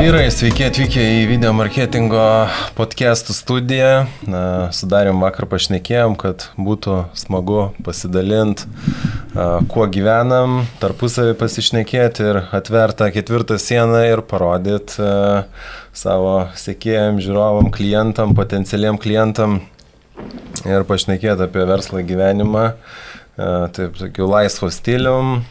Vyrai, sveiki atvykę į video marketingo podcastų studiją. Su Darium vakar pašnekėjom, kad būtų smagu pasidalinti, kuo gyvenam, tarpusavį pasišnekėti ir atvertą ketvirtą sieną ir parodyti savo sekėjam, žiūrovam, klientam, potencialiam klientam ir pašnekėti apie verslą gyvenimą. Taip, tokiu laisvo stilium,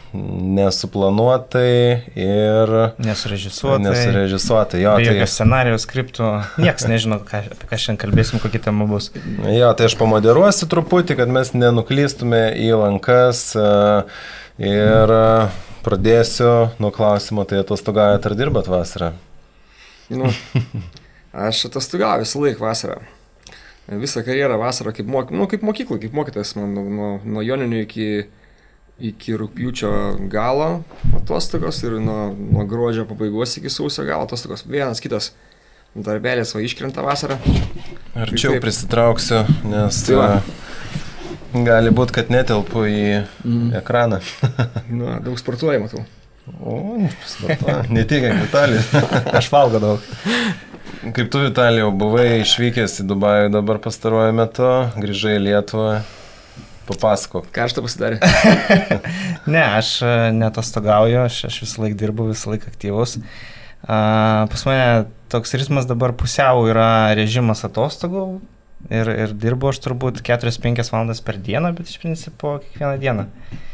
nesuplanuotai ir nesurežisuotai. Jo, jokio scenarijos, skriptų, nieks nežino, apie ką šiandien kalbėsim, kokia tema bus. Jo, tai aš pamoderuosiu truputį, kad mes nenuklystume į lankas ir pradėsiu nuo klausimo, tai atostogaujat ar dirbat vasarą? Aš atostogauju visą laiką vasarą. Visą karjerą vasarą kaip mokyklą, kaip mokytas man nuo joninių iki rugpjūčio galo atostogos ir nuo gruodžio pabaigos iki sausio galo atostogos. Vienas kitas darbelės iškrenta vasarą. Arčiau prisitrauksiu, nes gali būti, kad netelpu į ekraną. Daug sportuoja, matau. Sportuoja. Ne tik kaip Vitalijus. Aš valgo daug. Kaip tu, Vitalijau, buvai išvykęs į Dubajų dabar pastaruoju metu, grįžai į Lietuvą, papasakok. Karštą pasidarė? Ne, aš netostogauju, aš visą laiką dirbu, visą laiką aktyvus. Pas mane toks ritmas dabar pusiau yra režimas atostogų ir dirbu aš turbūt 4-5 valandas per dieną, bet iš principo kiekvieną dieną.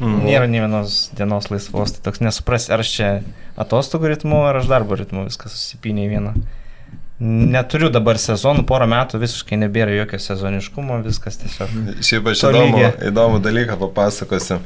Nėra nei vienos dienos laisvos, tai toks nesupras, ar aš čia atostogų ritmu, ar aš darbo ritmu, viskas susipynė į vieną. Neturiu dabar sezonų, porą metų visiškai nebėra jokio sezoniškumo, viskas tiesiog. Šiaip aš įdomų dalyką papasakosiu.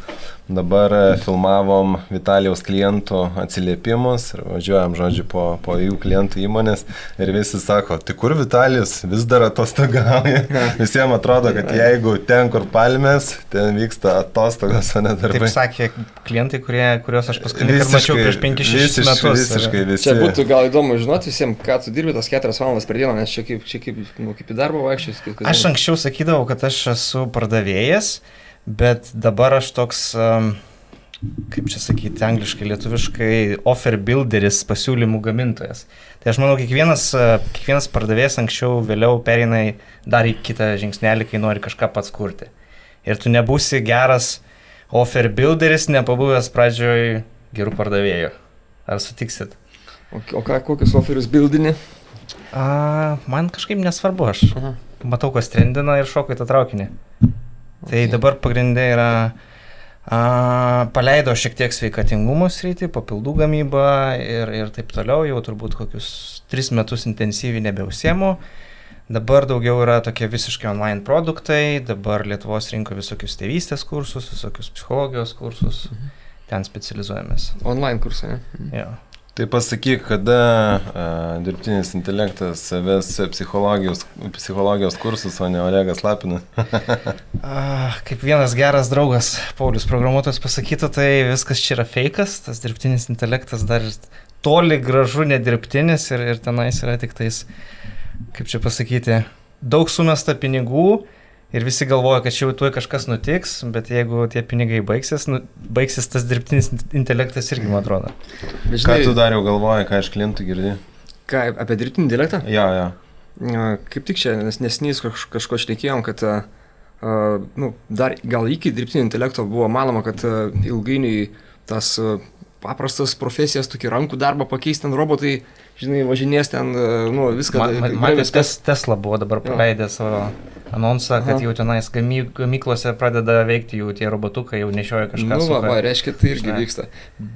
Dabar filmavom Vitalijaus klientų atsiliepimus ir važiuojam, žodžiu, po jų klientų įmonės ir visi sako, tai kur Vitalijus vis dar atostogauja? Visiems atrodo, kad jeigu ten, kur palmės, ten vyksta atostogos, o ne darbai. Taip sakė klientai, kuriuos aš paskutinį kartą mačiau prieš 5-6 metus. Visiškai visi. Čia būtų gal įdomu žinoti visiems, ką tu dirbi tas 4 valandas per dieną, nes čia kaip į darbą vaikščiais. Aš anksčiau sakydavau, kad aš esu pardavėjas, bet dabar aš toks, kaip čia sakyti, angliškai, lietuviškai, offer builderis, pasiūlymų gamintojas. Tai aš manau, kiekvienas pardavėjas anksčiau vėliau pereina dar į kitą žingsnelį, kai nori kažką pats kurti. Ir tu nebūsi geras offer builderis, nepabuvęs pradžioj gerų pardavėjų. Ar sutiksit? O kokius offerius buildini? Man kažkaip nesvarbu, aš matau, kas trendina ir šoku į tą traukinį. Tai dabar pagrindė yra paleido šiek tiek sveikatingumo sritį, papildų gamybą ir taip toliau, jau turbūt kokius 3 metus intensyviai nebeusiemu. Dabar daugiau yra tokie visiškai online produktai, dabar Lietuvos rinko visokius tėvystės kursus, visokius psichologijos kursus, ten specializuojamės. Online kursai, ne? Jo. Tai pasakyk, kada dirbtinis intelektas ves psichologijos kursus, o ne Olegas Lapinas? Kaip vienas geras draugas, Paulius programuotojas pasakytų, tai viskas čia yra fejkas, tas dirbtinis intelektas dar toli gražu nedirbtinis ir tenais yra tik tais, kaip čia pasakyti, daug sumesta pinigų ir visi galvoja, kad čia jau tuoj kažkas nutiks, bet jeigu tie pinigai baigsis tas dirbtinis intelektas irgi, man atrodo. Ką tu Dariau galvoji, ką iš klientų girdi? Ką, apie dirbtinį intelektą? Jo. Kaip tik čia nesnys kažko šnekėjom, kad dar gal iki dirbtinio intelekto buvo manoma, kad ilgainiui tas paprastas profesijas, tokį rankų darbą pakeis ten robotai, žinai, važinės ten, viską. Tesla buvo dabar paleidę savo anonsą, kad jau tenais gamyklose pradeda veikti jau tie robotukai, jau nešioja kažką. Reiškia, tai irgi vyksta.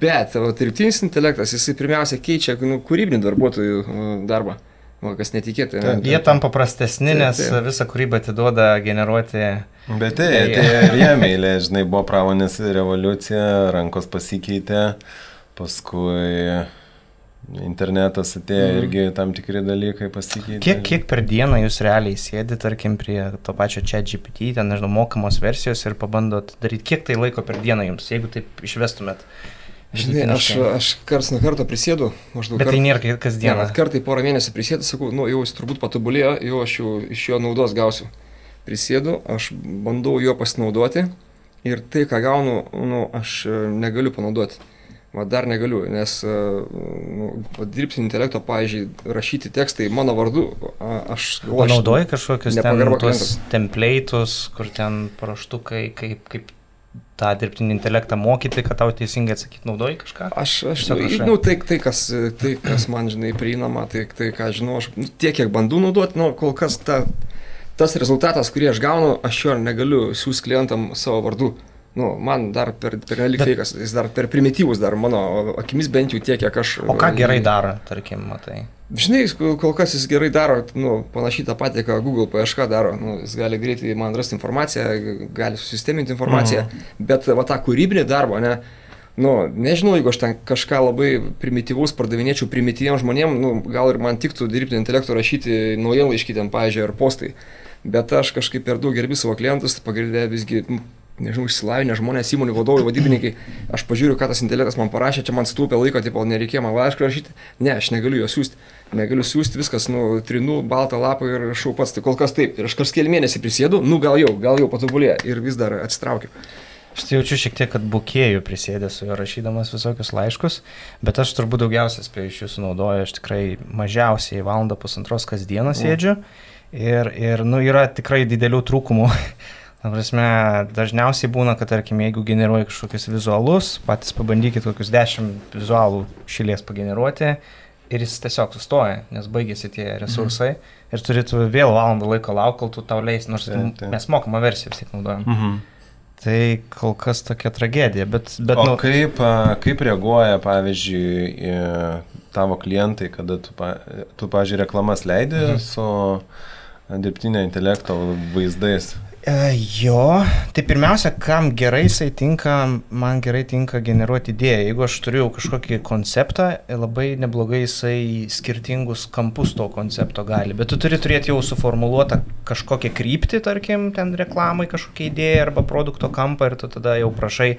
Bet dirbtinis intelektas, jisai pirmiausia keičia kūrybinį darbuotojų darbą. Kas netikėtai. Jie tampa paprastesni, nes visą kūrybą atiduoda generuoti. Bet tai ir jiem eilė, žinai, buvo pramonės revoliucija, rankos pasikeitė, paskui internetas atėjo, irgi tam tikri dalykai pasikeitė. Kiek per dieną jūs realiai sėdi, tarkim, prie to pačio ChatGPT, ten, nežinau, mokamos versijos ir pabandot daryti, kiek tai laiko per dieną jums, jeigu taip išvestumėt? Žinai, aš karts nuo karto prisėdu. Bet tai nėra kasdieną. Kartai porą mėnesių prisėdu, sakau, jau jis turbūt patobulėjo, jau aš iš jo naudos gausiu. Prisėdu, aš bandau jo pasinaudoti ir tai, ką gaunu, aš negaliu panaudoti. dar negaliu, nes dirbtinio intelekto, pavyzdžiui, rašyti tekstai mano vardu, aš galvoju. Naudoji kažkokius ten tuos template'us, kur ten paraštukai, kaip tą dirbtinį intelektą mokyti, kad tau teisingai atsakyti, naudoji kažką? Tai kas man, žinai, prieinama, tai ką žinau, aš tiek, kiek bandau naudoti, kol kas tas rezultatas, kurį aš gaunu, aš jo negaliu siūsti klientam savo vardu. Man dar per nelik feikas, jis dar per primityvus, dar mano akimis bent jau tiek, kiek aš... O ką gerai daro, tarkim, matai? Žinai, kol kas jis gerai daro, panašiai tą patį, ką Google paieška daro, jis gali greitai man rasti informaciją, gali susisteminti informaciją, bet tą kūrybinį darbą, nežinau, jeigu aš ten kažką labai primityvaus pardavinėčiau primityviems žmonėms, gal ir man tiktų dirbtinio intelekto rašyti naujienlaiškį ten, pavyzdžiui, ar postai, bet aš kažkaip per daug gerbiu savo klientus, pagrindė visgi... nežinau, išsilavinę žmonės, įmonių vadovai, vadybininkai, aš pažiūriu, ką tas intelektas man parašė, čia man stūpė laiko, nereikėjo man laišką rašyti, ne, aš negaliu jo siūsti, viskas, trinu, baltą lapą ir rašau pats, tai kol kas taip, ir aš kažkiek mėnesį prisėdu, gal jau patobulėja ir vis dar atsitraukiu. Aš tai jaučiu šiek tiek, kad bukėjų prisėdė su juo rašydamas visokius laiškus, bet aš turbūt daugiausiai spėjau iš jūsų naudoju, aš tikrai mažiausiai valandą pusantros kasdieną sėdžiu ir yra tikrai didelių trūkumų. Dažniausiai būna, kad, tarkim, jeigu generuoji kažkokius vizualus, patys pabandykit kokius 10 vizualų šilies pageneruoti ir jis tiesiog sustoja, nes baigėsi tie resursai ir turėtų vėl valandą laiko laukti, kol tu tau leis, nors mes mokamą versiją vis tiek naudojam. Tai kol kas tokia tragedija, bet kaip reaguoja, pavyzdžiui, tavo klientai, kada tu pavyzdžiui, reklamas leidi su dirbtinio intelekto vaizdais? Tai pirmiausia, kam gerai jisai tinka, man gerai tinka generuoti idėją. Jeigu aš turiu kažkokį konceptą, labai neblogai jisai skirtingus kampus to koncepto gali, bet tu turi turėti jau suformuluotą kažkokią kryptį, tarkim, ten reklamai kažkokią idėją arba produkto kampą ir tu tada jau prašai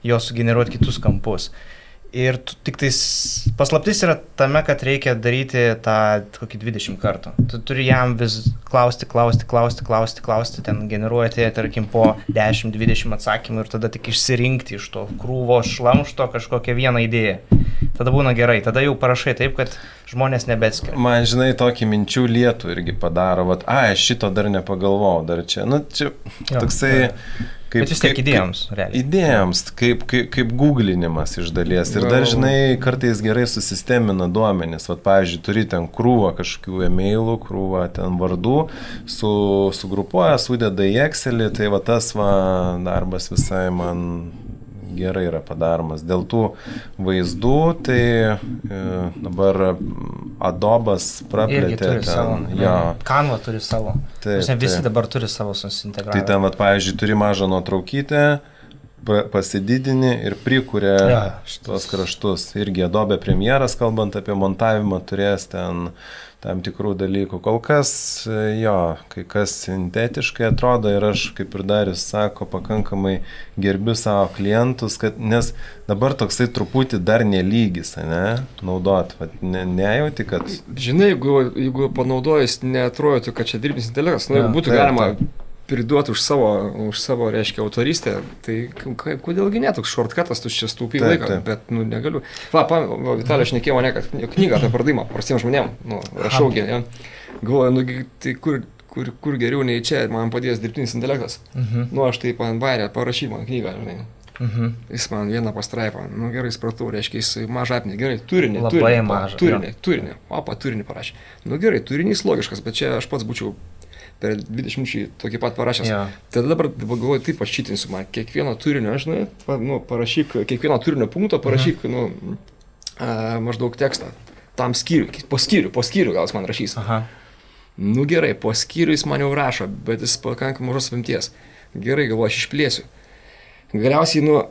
jo sugeneruoti kitus kampus. Ir tik tais paslaptis yra tame, kad reikia daryti tą kokį 20 kartų. Tu turi jam vis klausti, ten generuoti, tarkim, po 10-20 atsakymų ir tada tik išsirinkti iš to krūvo šlamšto kažkokią vieną idėją. Tada būna gerai, tada jau parašai taip, kad žmonės nebeatskiria. Man, žinai, tokį minčių lietų irgi padaro, šito dar nepagalvojau, dar čia, čia toksai... Bet vis tiek idėjams, realiai. Idėjams, kaip googlinimas iš dalies. Ir dar, žinai, kartais gerai susistemina duomenis. Pavyzdžiui, turi ten krūvą kažkokių emailų, krūvą ten vardų, sugrupuoja, sudeda į Excelį, tai tas darbas visai man gerai yra padaromas. Dėl tų vaizdų, tai dabar Adobas praplėtė ten. Canva turi savo. Visi dabar turi savo susintegravimą. Tai ten, pavyzdžiui, turi mažą nuotraukytę, pasididini ir prikuria tuos kraštus. Irgi Adobe Premieras, kalbant apie montavimą, turės ten tam tikrų dalykų. Kol kas, kai kas sintetiškai atrodo ir aš, kaip ir Darius sako, pakankamai gerbiu savo klientus, nes dabar toksai truputį dar nelygis, naudot, nejauti, kad... Žinai, jeigu panaudojus, neatrodytų, kad čia dirbinis intelektas, jeigu būtų galima priduoti už savo, reiškia, autorystę, tai kodėlgi ne, toks shortcutas, tu čia staupi laiką, bet, negaliu. Vitalijus šnekėjo mane, kad knygą apie pardavimą, prastiems žmonėm, rašaugi, galvoju, tai kur geriau nei čia, man padės dirbtinis intelektas. Aš taip ant bairę parašyt man knygą, žinai. Jis man vieną pastraipą, gerai supratau, reiškia, jis mažą apnį, gerai, turinį, turinį parašė. Gerai, turinys logiškas, bet čia aš pats būčiau per 20 minučių tokį pat parašęs. Tada dabar galvoju, taip aš čitinsiu man, kiekvieno turinio, žinai, parašyk, kiekvieno turinio punkto parašyk, maždaug tekstą, tam skyriui, po skyrių gal jis man rašys. Gerai, po skyrių jis man jau rašo, bet jis pakankamai mažos apimties. Gerai, galvoju, aš išplėsiu. Galiausiai,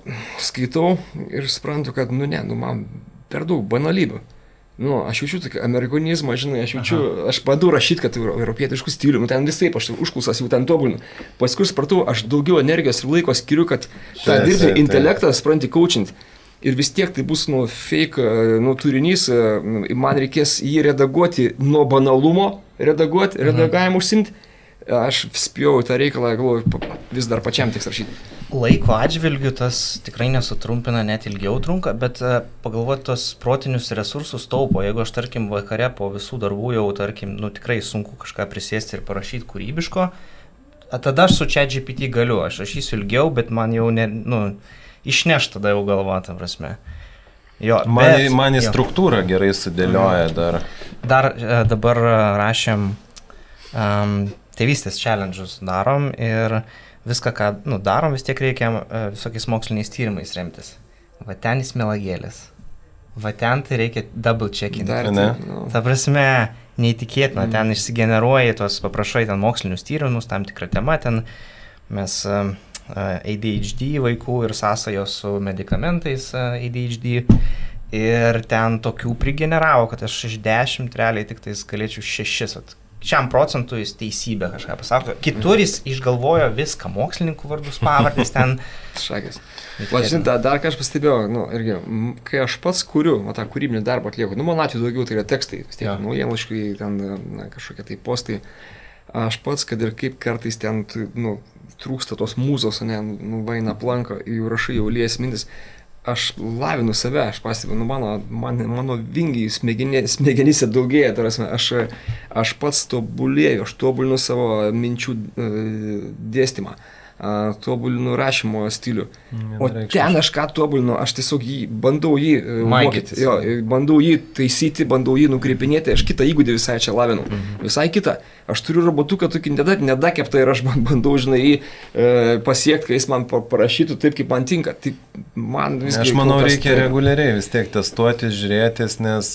skaitau ir suprantu, kad, man per daug banalybių. Aš jaučiu tokį amerikonizmą, žinai, aš padu rašyti, kad europietiškų stilių, ten visai, aš užklausas jau ten tobulinu. Paskui supratau, aš daugiau energijos ir laiko skiriu, kad tą dirbtinį intelektą, supranti, coachint. Ir vis tiek tai bus, fake, turinys, man reikės jį redaguoti nuo banalumo, redagavimą užsimti. Aš spėjau tą reikalą, galvoju, vis dar pačiam teks rašyti. Laiko atžvilgių tas tikrai nesutrumpina, net ilgiau trunka, bet pagalvoti tos protinius resursus taupo. Jeigu aš, tarkim, vakare po visų darbų jau, tarkim, tikrai sunku kažką prisėsti ir parašyti kūrybiško, tada aš su ChatGPT galiu, aš rašysiu ilgiau, bet man jau išneš tada jau galvota prasme. Jo, man į struktūrą gerai sudėlioja dar. Dar dabar rašėm tėvystės challenge'us darom ir viską, ką darom, vis tiek reikia visokiais moksliniais tyrimais remtis. Va ten jis melagėlis. Va ten tai reikia double checkinti. Ta prasme, neįtikėtina, ten išsigeneruoji tuos, paprašai ten mokslinius tyrimus, tam tikrą temą, ten mes ADHD vaikų ir sąsajos su medikamentais ADHD ir ten tokių prigeneravo, kad aš iš 10 realiai tik tais galėčiau 6. Šiam procentui jis teisybę kažką pasako. Kitur jis išgalvojo viską, mokslininkų vardus, pavardės ten. Šakės. Dar ką aš pastebėjau, irgi, kai aš pats kuriu, tą kūrybinį darbą atlieku, man atveju daugiau tai yra tekstai, naujienlaiškai, ten kažkokie tai postai. Aš pats, kad ir kaip kartais ten trūksta tos mūzos, vaina planko, jų rašai jau lies mintis. Aš lavinu save, aš pastebiu, mano vingiai smegenyse daugėja, aš pats tobulėju, aš tobulinu savo minčių dėstymą, tobulinu rašymo stilių. O ten aš ką tobulinu, aš tiesiog bandau jį mokyti, bandau jį taisyti, bandau jį nukreipinėti, aš kitą įgūdį visai čia lavinu, visai kitą. Aš turiu robotuką tokį nedakeptą ir aš bandau, jį pasiekti, kai jis man parašytų taip, kaip man tinka. Tai man visgi... Aš manau, reikia reguliariai vis tiek testuoti, žiūrėtis, nes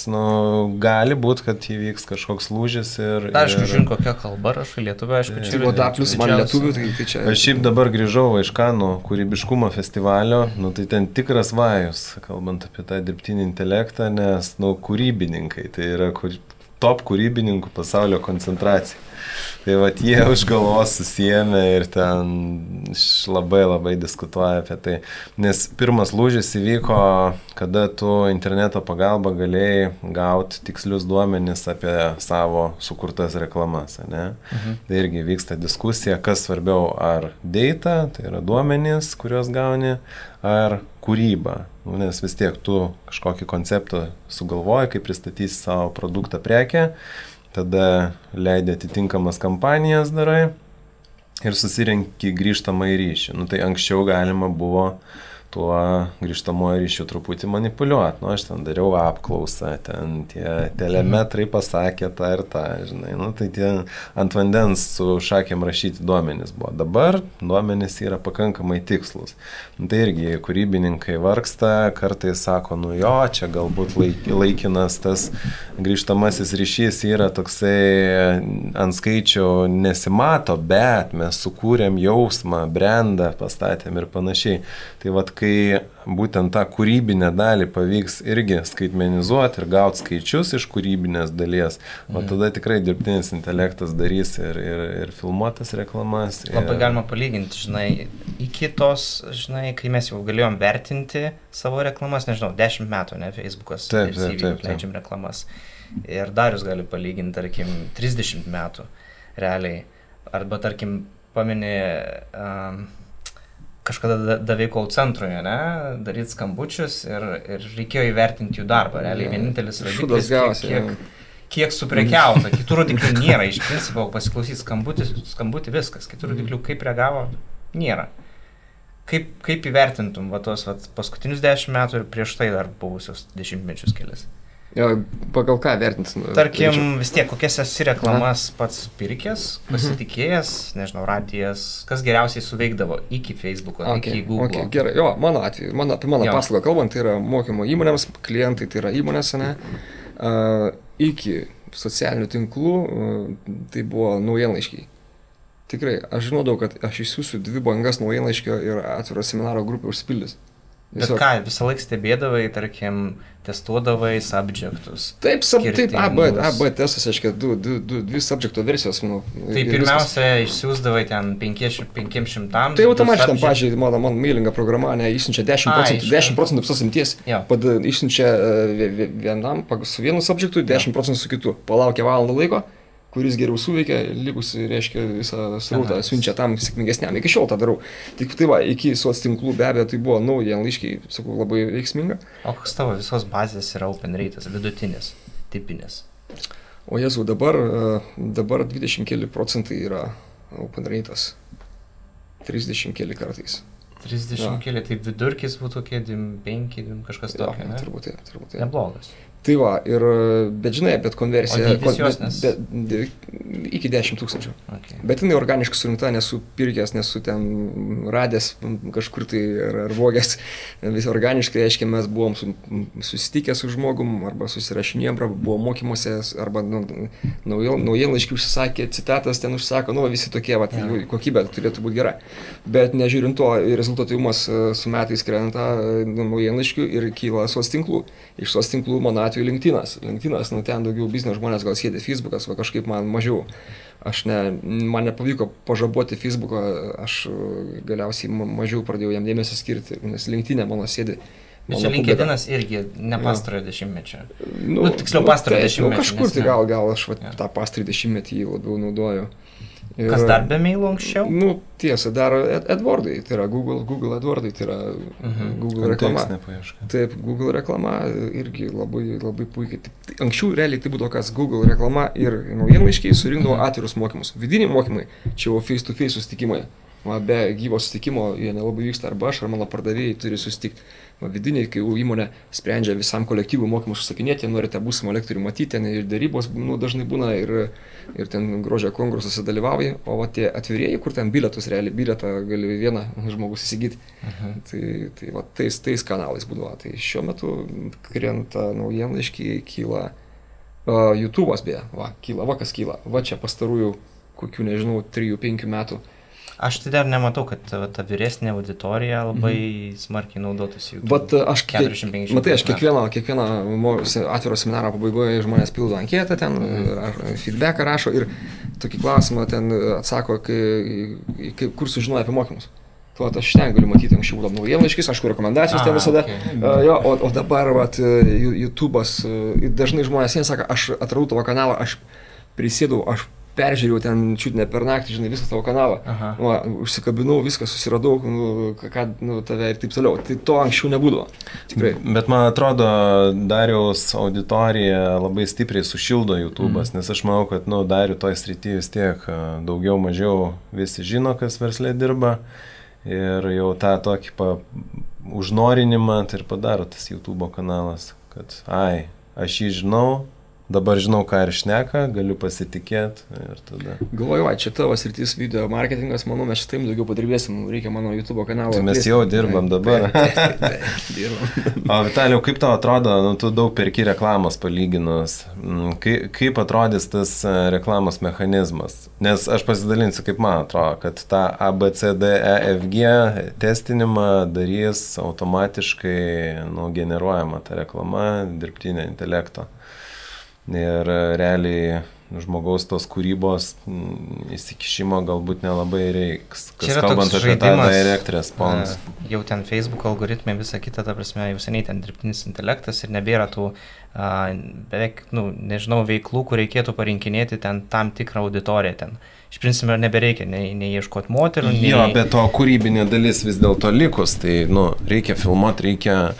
gali būti, kad įvyks kažkoks lūžis ir... Aišku, žin, kokia kalba rašai lietuvių, aišku, čia yra plus man lietuvių, tai čia... Aš šiaip dabar grįžau iš Kanų kūrybiškumo festivalio, tai ten tikras vajus, kalbant apie tą dirbtinį intelektą, nes, kūrybininkai, tai yra top kūrybininkų pasaulio koncentracija. Tai vat jie už galvos susijėmė ir ten labai diskutuoja apie tai. Nes pirmas lūžis įvyko, kada tu interneto pagalba galėjai gauti tikslius duomenis apie savo sukurtas reklamas. Ne? Tai irgi vyksta diskusija, kas svarbiau, ar data, tai yra duomenys, kuriuos gauni, ar kūryba. Nes vis tiek tu kažkokį konceptą sugalvoji, kaip pristatysi savo produktą prekę, tada leidai atitinkamas kampanijas darai ir susirenki grįžtamą į ryšį. Tai anksčiau galima buvo tuo grįžtamojo ryšiu truputį manipuliuoti. Aš ten dariau apklausą, ten tie telemetrai pasakė tą ir tą, žinai. Tai tie ant vandens su šakėm rašyti duomenys buvo. Dabar duomenys yra pakankamai tikslus. Tai irgi kūrybininkai vargsta, kartais sako, čia galbūt laikinas tas grįžtamasis ryšys yra toksai ant skaičių nesimato, bet mes sukūrėm jausmą, brandą pastatėm ir panašiai. Tai vat, kai būtent tą kūrybinę dalį pavyks irgi skaitmenizuoti ir gauti skaičius iš kūrybinės dalies, o tada tikrai dirbtinis intelektas darys ir filmuotas reklamas. Labai galima palyginti, iki tos, kai mes jau galėjom vertinti savo reklamas, 10 metų, Facebookas, leidžiam reklamas. Ir Darius gali palyginti, tarkim, 30 metų realiai. Arba, tarkim, pameni... kažkada davė call centroje, daryti skambučius ir reikėjo įvertinti jų darbą. Realiai vienintelis rodiklis, kiek suprekiauta, kitų rodiklių nėra. Iš principo, pasiklausyti skambutį viskas, kitų rodiklių kaip reagavo, nėra. Kaip įvertintum tos paskutinius 10 metų ir prieš tai dar buvusius 10-mečius kelias? Pagal ką vertinti? Tarkim, vis tiek, kokias esi reklamas pats pirkęs, pasitikėjęs, radijas, kas geriausiai suveikdavo iki Facebook'o, iki Google'o. Gerai, mano atveju, apie mano paslaugą kalbant, tai yra mokymo įmonėms, klientai tai yra įmonės, iki socialinių tinklų, tai buvo naujienlaiškiai. Tikrai, aš žinodavau, kad aš išsiųsiu 2 bangas naujienlaiškio ir atviro seminaro grupę užsipildys. Bet ką, visą laiką stebėdavai, tarkim, testuodavai subjectus. Taip, AB testas, aiškiai, 2 subjecto versijos, manau. Tai pirmiausia, išsiųsdavai ten 500. Tai automatiškai, pažiūrėjau, mano mailinga programa, išsiunčia 10% visos imties. Išsiunčia vienam, su vienu subjectu, 10% su kitu. Palaukia valandą laiko, kuris geriau suveikia, likusi, reiškia, visą srautą siunčia tam sėkmingesniam. Iki šiol tą darau. Tik tai va, iki soctinklų be abejo tai buvo naujienlaiškiai, sakau, labai veiksminga. O koks tavo visos bazės yra open rate'as, vidutinis, tipinis? O Jezu, dabar 20 keli procentai yra open rate'as. 30 keli kartais. 30 keli, tai vidurkis būtų kokie 5, kažkas tokio, ne? Turbūt. Neblogas. Tai va, bet žinai, bet konversija iki 10 000. Okay. Bet jinai organiškai surinkta, nesu pirkęs, nesu ten radęs kažkur tai ar vogęs. Visi organiškai, reiškia, mes buvom susitikę su žmogum, arba susirašinėjom, arba buvo mokymuose, arba naujienlaiškiai užsisakė, citatas ten užsako, visi tokie, va, kokybė turėtų būti gera. Bet nežiūrint to, rezultatyvumas su metais krenta naujienlaiškių ir kyla soctinklų. Iš soctinklų mano atveju LinkedInas, ten daugiau biznio žmonės gal sėdė, Facebookas, va kažkaip man mažiau. Man nepavyko pažaboti Facebooką, aš galiausiai mažiau pradėjau jam dėmesio skirti, nes LinkedInė mano sėdė. Bet čia LinkedInas irgi ne pastarojo dešimtmečio. Tiksliau pastarojo dešimtmečio. Kažkur tai gal aš tą pastarojo dešimtmetį labiau naudoju. Kas dar be mailų anksčiau? Tiesa, dar AdWordai, tai yra Google AdWordai, tai yra Google reklama. Taip, Google reklama irgi labai, labai puikiai. Anksčiau realiai tai būdavo kas Google reklama ir naujienlaiškiai surinkdavo atvirus mokymus. Vidiniai mokymai, čia jau face-to-face susitikimai. Be gyvo susitikimo jie nelabai vyksta, arba aš, ar mano pardavėjai turi susitikti. Vidiniai, kai įmonė sprendžia visam kolektyvui mokymus užsakinėti, norite būsimą lektorių matyti, ten ir darybos dažnai būna, ir ten grožio konkursuose dalyvauja, o tie atvirieji, kur ten bilietus, realiai bilietą gali vieną žmogus įsigyti, tai tais kanalais būdavo. Tai šiuo metu krenta naujienlaiškiai, kyla YouTube'as beje, kas kyla, čia pastarųjų kokių, nežinau, 3-5 metų. Aš tai dar nematau, kad ta vyresnė auditorija labai smarkiai naudotųsi YouTube. Bet aš kiekvieną atviro seminaro pabaigoje žmonės pildo anketą ten, ar feedbacką rašo ir tokį klausimą ten atsako, kur sužinoja apie mokymus. Aš ten galiu matyti, anksčiau būdavo naujienlaiškis, aišku, rekomendacijos ten visada. O dabar YouTube'as, dažnai žmonės sako, aš atradau tavo kanalą, aš prisėdau, aš peržiūrėjau ten čiut ne per naktį, žinai, visą tavo kanalą, užsikabinau, viską susiradau, tave ir taip toliau. Tai to anksčiau nebūdavo. Tikrai. Bet man atrodo, Dariaus auditorija labai stipriai sušildo YouTube'as, nes aš manau, kad Darių toj srity vis tiek daugiau mažiau visi žino, kas verslė dirba ir jau tą tokį užnorinimą tai ir padaro tas YouTube'o kanalas, kad aš jį žinau, dabar žinau, ką ir šneka, galiu pasitikėti ir tada. Galvoju, čia tavo sritis video marketingas, manau, mes šitam daugiau padirbėsim, reikia mano YouTube kanalą. Tai mes jau dirbam dabar. Dirbam. O Vitalijau, kaip tau atrodo, tu daug perki reklamos palyginus, kaip atrodys tas reklamos mechanizmas? Nes aš pasidalinsiu, kaip man atrodo, kad tą ABCDEFG testinimą darys automatiškai generuojama ta reklama dirbtinio intelekto. Ir realiai žmogaus tos kūrybos įsikišimo galbūt nelabai reiks. Kas kalbant apie tą direct response. Jau ten Facebook algoritmai, visa kita, ta prasme, jau seniai ten dirbtinis intelektas ir nebėra tų beveik, nežinau, veiklų, kur reikėtų parinkinėti ten tam tikrą auditoriją ten. Iš principo nebereikia nei ieškoti moterų, nei... Jo, bet to kūrybinė dalis vis dėlto likus, tai reikia filmuoti, reikia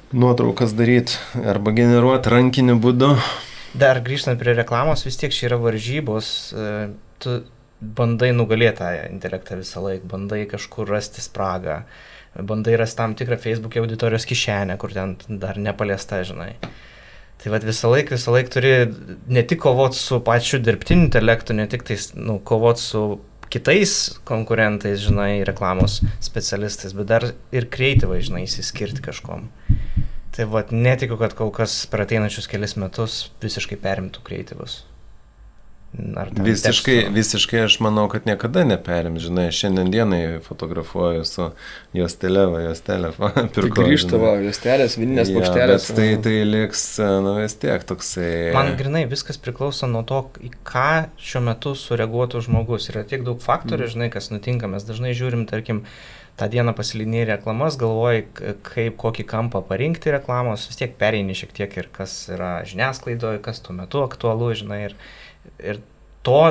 nuotraukas daryti arba generuoti rankiniu būdu. Dar grįžtant prie reklamos, vis tiek čia yra varžybos, tu bandai nugalėti tą intelektą visą laiką, bandai kažkur rasti spragą, bandai rasti tam tikrą Facebook auditorijos kišenę, kur ten dar nepaliesta, žinai. Tai visą laiką turi ne tik kovoti su pačiu dirbtiniu intelektu, ne tik tais, kovoti su kitais konkurentais, žinai, reklamos specialistais, bet dar ir kreatyvai, žinai, įsiskirti kažkom. Tai netikiu, kad kol kas per ateinančius kelias metus visiškai perimtų kreatyvus. Visiškai aš manau, kad niekada neperim, žinai, šiandien dienai fotografuoju su juostelė, Tai grįžta, juostelės, vininės plokštelės. Tai liks, vis tiek toksai... Man grinai viskas priklauso nuo to, į ką šiuo metu sureaguotų žmogus. Yra tiek daug faktorių, žinai, kas nutinka. Mes dažnai žiūrim, tarkim, tą dieną pasilinėjai reklamas, galvoji, kokį kampą parinkti reklamos, vis tiek pereini šiek tiek ir kas yra žiniasklaidoje, kas tuo metu aktualu, žinai, ir Ir to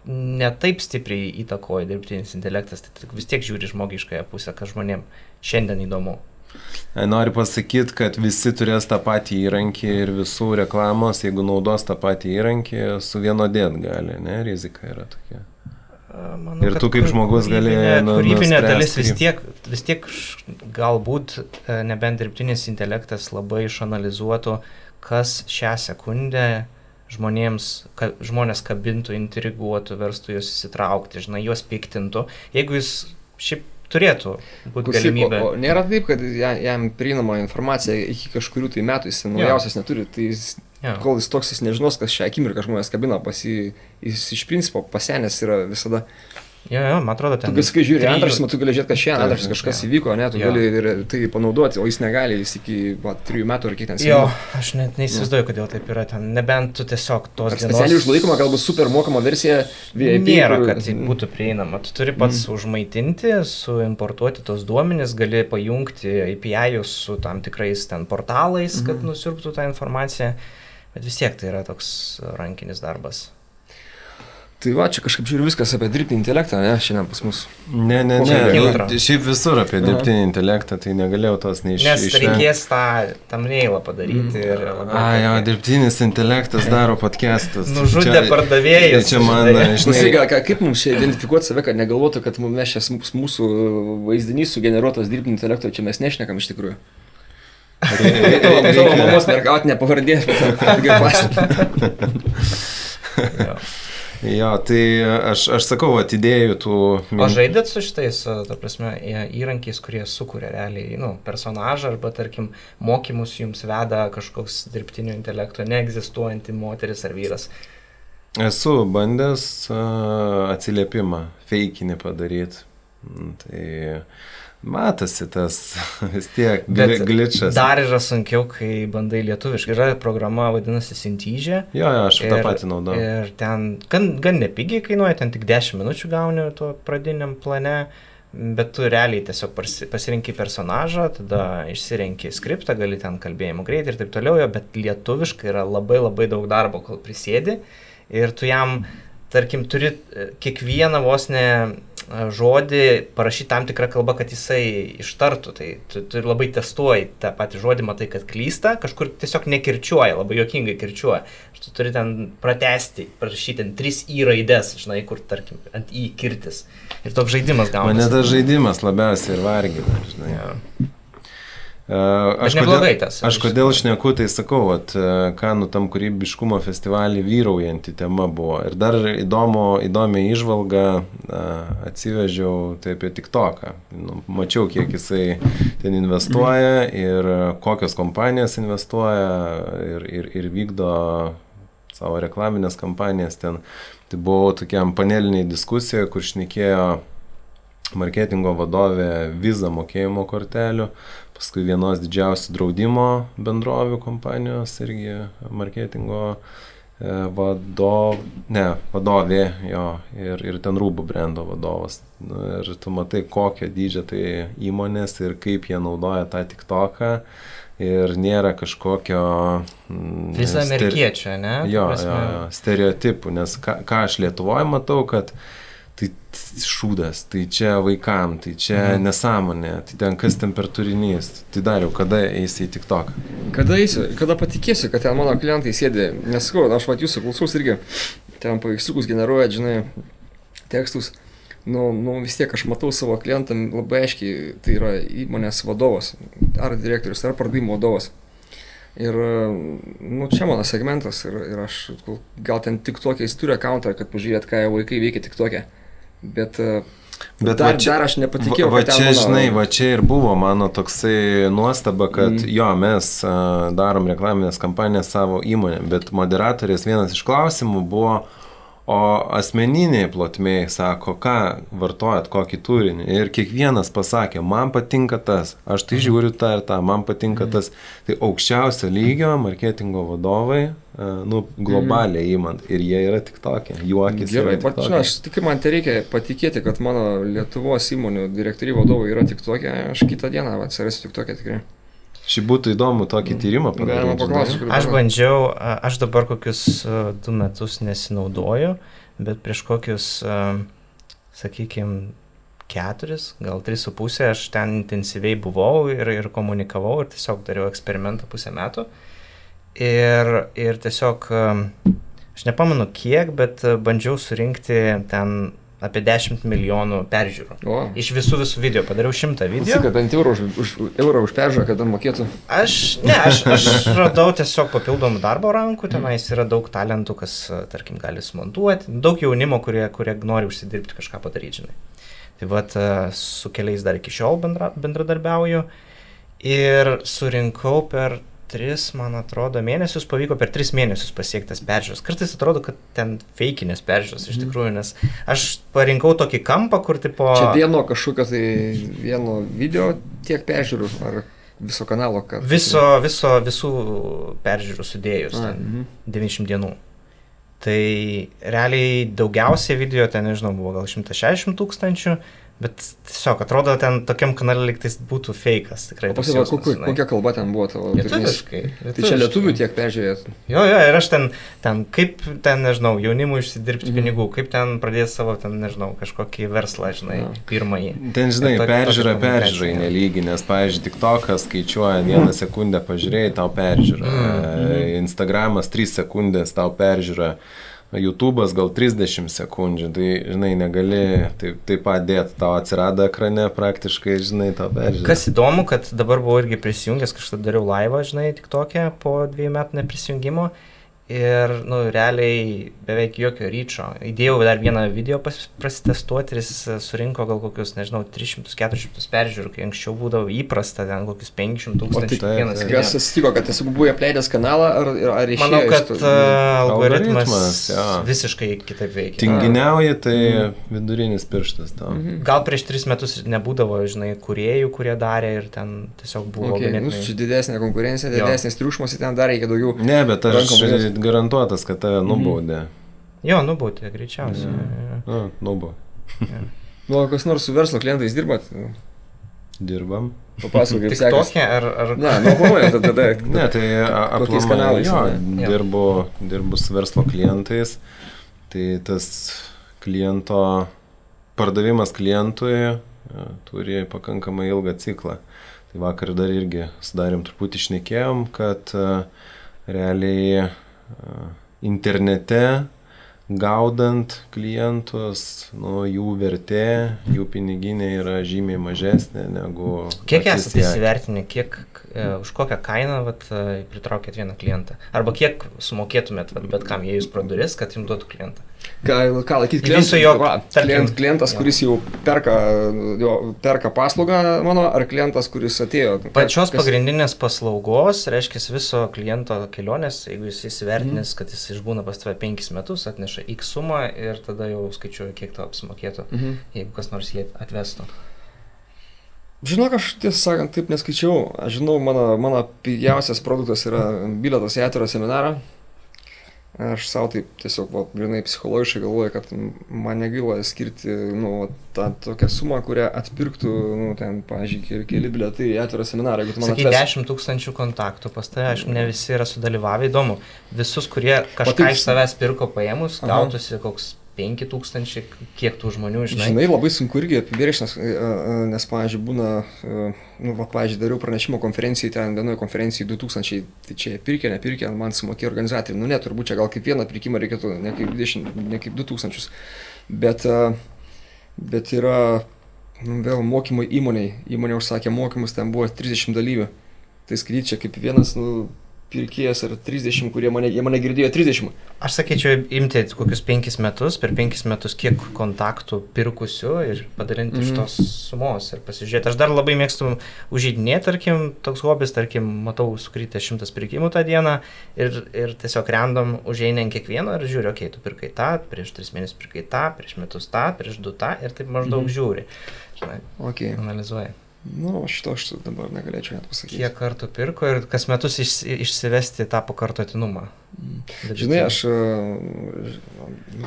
netaip stipriai įtakoja dirbtinis intelektas, tai vis tiek žiūri žmogiškąją pusę, kas žmonėms šiandien įdomu. Noriu pasakyti, kad visi turės tą patį įrankį ir visų reklamos, jeigu naudos tą patį įrankį, suvienodėt gali, ne, rizika yra tokia. Manau, ir tu kaip žmogus gali kūrybinė dalis vis tiek galbūt nebent dirbtinis intelektas labai išanalizuotų, kas šią sekundę žmonės kabintų, intriguotų, verstų juos įsitraukti, žinai, juos piktintų. Jeigu jis šiaip turėtų būti galimybė. O nėra taip, kad jam prieinama informacija iki kažkurių tai metų, jis naujausias neturi, tai kol jis toks, jis nežinos, kas šią akimirką žmonės kabina, jis iš principo pasenęs yra visada. Jo, man atrodo, ten... Tu kai žiūri antraštį, tu gali žiūrėti, kad šiandien antraštį kažkas įvyko, ne, tu gali ir tai panaudoti, o jis negali, jis iki 3 metų ar kiek ten sėdė. Jo, aš net neįsivaizduoju, kodėl taip yra ten, nebent tu tiesiog tos dienos... Specialiai užlaikoma, galbūt super mokama versija VIP. Nėra, kad tai būtų prieinama. Tu turi pats užmaitinti, suimportuoti tos duomenis, gali pajungti API-us su tam tikrais ten portalais, kad nusiurbtų tą informaciją, bet vis tiek tai yra toks rankinis darbas. Tai va, čia kažkaip žiūriu viskas apie dirbtinį intelektą, ne, šiandien pas mus. Ne, šiaip visur apie dirbtinį intelektą, tai negalėjau tos Nes reikės tą thumbnailą padaryti ir... dirbtinis intelektas daro podcastus. Nužudė pardavėjus. Čia man, žinai... Kaip mums čia identifikuoti save, kad negalvotų, kad mes čia mūsų vaizdinys sugeneruotas dirbtinį intelektą, čia mes nešnekam iš tikrųjų. Tavo mamos mergautinė pavardė, bet Jo, tai aš sakau, atidėjau tų... O žaidėt su šitais, ta prasme, įrankiais, kurie sukuria realiai, personažą arba, tarkim, mokymus jums veda kažkoks dirbtinio intelekto neegzistuojanti moteris ar vyras? Esu bandęs atsiliepimą, feikinį padaryti. Tai... Matosi tas vis tiek glitchas. Dar yra sunkiau, kai bandai lietuviškai. Yra programa, vadinasi Synthesia. Jo, aš tą patį naudoju. Ir ten gan nepigiai kainuoja, ten tik 10 minučių gauni tuo pradiniam plane, bet tu realiai tiesiog pasirinki personažą, tada išsirenki skriptą, gali ten kalbėjimo greitai ir taip toliau, bet lietuviškai yra labai labai daug darbo, kol prisėdi ir tu jam, tarkim, turi kiekvieną vos ne žodį parašyti tam tikrą kalbą, kad jisai ištartų, tai tu labai testuoji tą patį žodį, matai, kad klysta, kažkur tiesiog nekirčiuoja, labai juokingai kirčiuoja. Tu turi ten pratesti, parašyti ten 3 I raidės, žinai, kur, tarkim, ant I kirtis. Ir toks žaidimas gaunasi. Mane tas žaidimas labiausiai ir vargina, žinai. Ja. Aš kodėl šneku, tai sakau, Kanų tam kūrybiškumo festivalį vyraujanti tema buvo. Ir dar įdomią įžvalgą atsivežiau tai apie TikToką. Mačiau, kiek jisai ten investuoja ir kokios kompanijos investuoja ir vykdo savo reklaminės kampanijas ten. Tai buvo tokiam paneliniai diskusija, kur šnekėjo marketingo vadovė Visa mokėjimo kortelių, paskui vienos didžiausių draudimo bendrovių kompanijos irgi marketingo vadovė jo, ir ten rūbų brendo vadovas. Ir tu matai, kokio dydžio tai įmonės ir kaip jie naudoja tą TikToką ir nėra kažkokio... Visa amerikiečio, ne? Jo, stereotipų, nes ką aš Lietuvoje matau, kad tai šūdas, tai čia vaikam, tai čia nesąmonė, tai ten kas ten per turinys. Tai Dariau, kada eisi į TikToką? Kada eisiu, kada patikėsiu, kad ten mano klientai sėdė, nes sakau, aš jūsų klausaus irgi, ten paveiksliukus generuoja, žinai, tekstus. Vis tiek aš matau savo klientam labai aiškiai, tai yra įmonės vadovas, ar direktorius, ar pardavimo vadovas. Ir, čia mano segmentas ir aš gal ten TikTok'e jis turi accountą, kad pažiūrėt, ką vaikai veikia TikTok'e. Bet dar aš nepatikėjau, kad ten mano... Žinai, va čia ir buvo mano toksai nuostaba, kad jo, mes darom reklaminės kampanijas savo įmonę, bet moderatorės vienas iš klausimų buvo, o asmeniniai plotmėj sako, ką vartojat, kokį turinį. Ir kiekvienas pasakė, man patinka tas, aš tai žiūriu tą ir tą, man patinka tas. Tai aukščiausio lygio marketingo vadovai, globaliai įmant, ir jie yra TikTok'e, juokis yra TikTok'e. Aš tik man tai reikia patikėti, kad mano Lietuvos įmonių direktoriai vadovai yra TikTok'e, aš kitą dieną atsirasiu TikTok'e tikrai. Šiaip būtų įdomu tokį tyrimą Galima padaryti. paklausti. Aš bandžiau, aš dabar kokius 2 metus nesinaudoju, bet prieš kokius, sakykime, 4, gal 3,5 aš ten intensyviai buvau ir komunikavau ir tiesiog dariau eksperimentą 0,5 metų. Ir tiesiog, aš nepamenu kiek, bet bandžiau surinkti ten apie 10 milijonų peržiūrų. O. Iš visų video. Padariau 100 video. Kad ant eurą už peržiūrą, kad mokėtų. Aš radau tiesiog papildomų darbo rankų, tenais yra daug talentų, kas, tarkim, gali sumontuoti, daug jaunimo, kurie nori užsidirbti kažką padaryti, žinai. Tai vat, su keliais dar iki šiol bendradarbiauju ir surinkau per 3, man atrodo, mėnesius, pavyko per 3 mėnesius pasiektas peržiūros. Kartais atrodo, kad ten feikinės peržiūros iš tikrųjų, nes aš parinkau tokį kampą, kur tipo... Čia vieno kažkokio tai vieno video tiek peržiūrų, ar viso kanalo? Kad... Visų peržiūrų sudėjus, ten 90 dienų. Tai realiai daugiausiai video, ten nežinau, buvo gal 160 000, bet tiesiog atrodo, ten tokiam kanale liktais būtų feikas, tikrai. O pasivaik, kokia kalba ten buvo tavo? Lietuviškai. Tai čia lietuvių tiek peržiūrėt? Jo, ir aš ten kaip ten, nežinau, jaunimui išsidirbti pinigų, kaip ten pradėti savo, ten, nežinau, kažkokį verslą, žinai, pirmąjį. Ten, žinai, peržiūrai nelygi, nes, pavyzdžiui, TikTokas skaičiuoja 1 sekundę pažiūrėjai, tau peržiūra. Instagramas 3 sekundės tau peržiūra. YouTube'as gal 30 sekundžių, tai, žinai, negali taip pat dėti, tau atsirado ekrane praktiškai, žinai, tau peržiūrė. Kas įdomu, kad dabar buvau irgi prisijungęs, kažkada dariau laivą, žinai, TikTok'e po 2 metų neprisijungimo ir, realiai beveik jokio ryčo. Įdėjau dar vieną video prasitestuoti ir jis surinko gal kokius, nežinau, 300-400 peržiūrų, kai anksčiau būdavo įprasta, ten kokius 500 000 kiekvienas video. Kas atsitiko, kad esi buvai apleidęs kanalą ar išėjo? Manau, kad algoritmas visiškai kitaip veikia. Tinginiauji, tai vidurinis pirštas tau. Gal prieš 3 metus nebūdavo, žinai, kūrėjų, kurie darė ir ten tiesiog buvo ganėtinai. Čia didesnė konkurencija, didesnis triukšmas, ten dar reikia daugiau. Ne, bet aš garantuotas, kad tave nubaudė. Jo, nubaudė, greičiausiai. Nubaudė. Kas nors su verslo klientais dirbat? Dirbam. Papasakok, kaip sekasi. TikTok'e ar... Ne, aplamai tada. Ne, tai aplamai, dirbu su verslo klientais. Tai tas kliento, pardavimas klientui turi pakankamai ilgą ciklą. Tai vakar dar irgi sudarėm truputį šnekėjom, kad realiai internete gaudant klientus, jų vertė, jų piniginė yra žymiai mažesnė negu... Kiek esate įsivertinę, už kokią kainą pritraukėt vieną klientą? Arba kiek sumokėtumėt bet kam, jei jūs pradurės, kad jums duotų klientą? Ką laikyti klientas, kuris jau perka paslaugą mano, ar klientas, kuris atėjo? Pačios pagrindinės paslaugos, reiškia viso kliento kelionės, jeigu jis įsivertinės, kad jis išbūna pas tave 5 metus, atneša X sumą ir tada jau skaičiuoja, kiek tau apsimokėtų, jeigu kas nors jį atvestų. Žinok, aš tiesą sakant taip neskaičiau. Aš žinau, mano pigiausias produktas yra bilietas į atvirą seminarą. Aš savo taip tiesiog, grinai psichologiškai galvoju, kad man negaila skirti, tą tokią sumą, kurią atpirktų, ten, pavyzdžiui, keli bilietai į atvirą seminarą. Sakai, 10 000 kontaktų pas tave, aišku, ne visi yra sudalyvavę, įdomu. Visus, kurie kažką iš savęs pirko paėmus, gautųsi koks 5 000, kiek tų žmonių, žinai. Žinai, labai sunku irgi apibrėžti, nes, pavyzdžiui, būna, pavyzdžiui, dariau pranešimo konferencijai, ten vienoje konferencijai 2000, tai čia pirkė, nepirkė, man sumokė organizatoriai. Ne, turbūt čia gal kaip vieną pirkimą reikėtų, ne kaip 20, ne kaip 2000. Bet yra, vėl mokymai įmoniai. Įmonė užsakė mokymus, ten buvo 30 dalyvių. Tai skaityti čia kaip vienas, pirkėjas ar 30, kurie mane girdėjo 30. Aš sakyčiau, imti kokius 5 metus, per 5 metus kiek kontaktų pirkusių ir padalinti iš tos sumos ir pasižiūrėti. Aš dar labai mėgstu užeidinėti, tarkim, toks hobis, tarkim, matau, sukrytė 100 pirkimų tą dieną ir tiesiog random užeini ant kiekvieno ir žiūri, okei, tu pirkai tą, prieš 3 mėnesius pirkai tą, prieš metus tą, prieš 2 tą ir taip maždaug žiūri. Žinai, analizuoja. Šito aš dabar negalėčiau net pasakyti. Kiek kartų pirko ir kas metus išsivesti tą pakartotinumą. Žinai, aš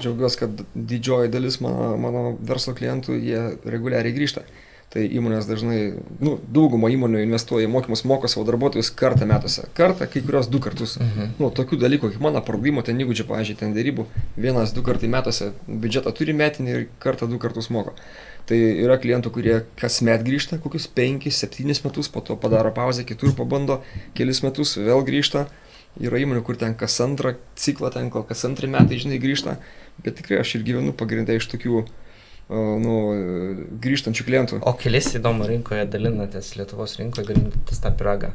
džiaugiuosi, kad didžioji dalis mano verslo klientų, jie reguliariai grįžta. Tai įmonės dažnai, dauguma įmonių investuoja į mokymus, moko savo darbuotojus kartą metuose. Kartą, kai kurios 2 kartus. Tokių dalykų, kaip mano pardavimo, ten įgūdžių, pavyzdžiui, ten dėrybų, 1-2 kartai metuose biudžetą turi metinį ir kartą 2 kartus moko. Tai yra klientų, kurie kasmet grįžta, kokius 5-7 metus, po to padaro pauzę, kitur pabando kelis metus, vėl grįžta. Yra įmonių, kur ten kas antrą ciklą, ten kol kas 2 metai, grįžta. Bet tikrai aš ir gyvenu pagrindę iš tokių grįžtančių klientų. O kelis įdomu rinkoje dalinatės, Lietuvos rinkoje dalinatės tą pyragą?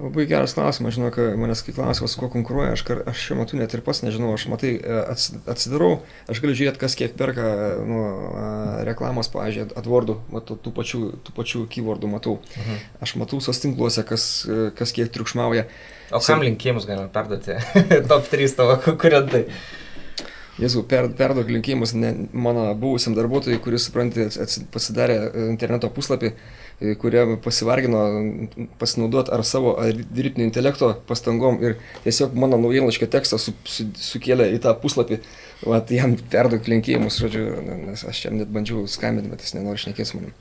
Labai geras klausimas, žinau, kad manęs kai klausimas, kuo konkuruoja, aš šiuo metu net ir pats nežinau, aš atsidarau, aš galiu žiūrėti, kas kiek perka reklamos, pavyzdžiui, AdWordų, tų pačių keywordų matau. Aš matau sos tinkluose, kas kiek triukšmauja. O kam linkėjimus galima perduoti? Top 3 tavo konkurentai. Jėzau, perduok linkėjimus mano buvusiam darbuotojui, kuris, supranti, pasidarė interneto puslapį, kurie pasivargino pasinaudoti ar savo dirbtinio intelekto pastangom ir tiesiog mano naujienlaiškio tekstą sukėlė į tą puslapį. Vat jam perduok linkėjimus, žodžiu, nes aš jam net bandžiau skambinti, bet jis nenori šnekėti su manim.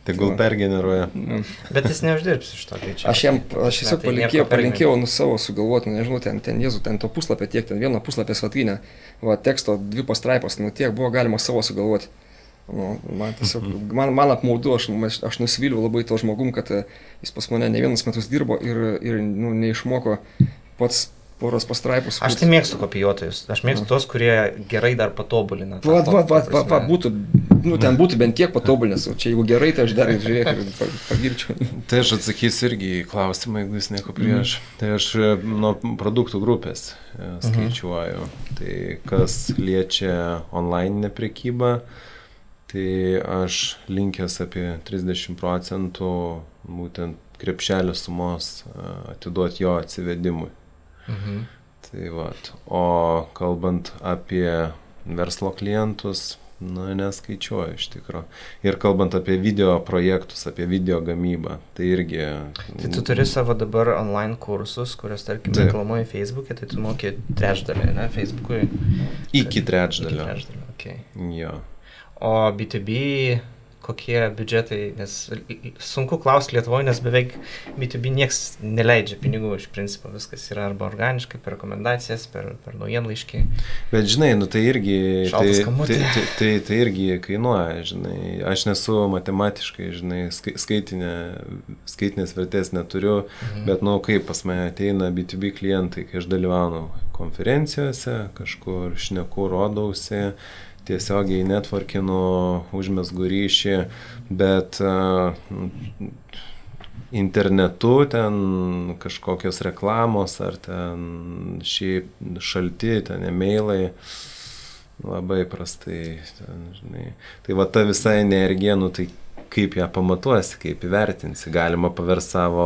Tegul pergeneruoja. Bet jis neuždirbs iš to greičiau. Aš tiesiog palinkėjau savo sugalvoti, nežinau, ten to puslapio tiek, ten vieno puslapio svetainė, teksto 2 pastraipos, tiek buvo galima savo sugalvoti. Man tiesiog, man apmaudu, aš nusivyliau labai to žmogum, kad jis pas mane ne 1 metus dirbo ir neišmoko pats poros pastraipus. Aš tai mėgstu kopijuotojus, aš mėgstu tos, kurie gerai dar patobulina. Būtų, ten būtų bent kiek patobulinęs, o čia jeigu gerai, tai aš dar žiūrėk ir pagirčiau. Tai aš atsakysiu irgi į klausimą, jeigu jūs nieko prieš. Tai aš nuo produktų grupės skaičiuoju. Tai kas liečia online prekybą, tai aš linkęs apie 30% būtent krepšelio sumos atiduoti jo atsivedimui. Tai vat. O kalbant apie verslo klientus, neskaičiuoju iš tikro. Ir kalbant apie video projektus, apie video gamybą, tai irgi... Tai tu turi savo dabar online kursus, kurios, tarkim, reklamuoji Facebook'e, tai tu moki trečdalį, ne, Facebook'ui? Iki trečdalio. Okay. Jo. O B2B kokie biudžetai, nes sunku klausti Lietuvoje, nes beveik B2B nieks neleidžia pinigų, iš principo viskas yra arba organiškai, per rekomendacijas, per naujienlaiškį. Bet žinai, tai irgi, tai irgi kainuoja, žinai, aš nesu matematiškai, žinai, skaitinės vertės neturiu, bet, kaip pas mane ateina B2B klientai, kai aš dalyvaunu konferencijose, kažkur šneku, rodausi, tiesiogiai networkinu, užmezgu ryšį, bet internetu ten kažkokios reklamos ar ten šiaip šalti, ten e-mailai labai prastai, ten, žinai. Tai va ta visa energija, tai kaip ją pamatuosi, kaip įvertinsi, galima paversti savo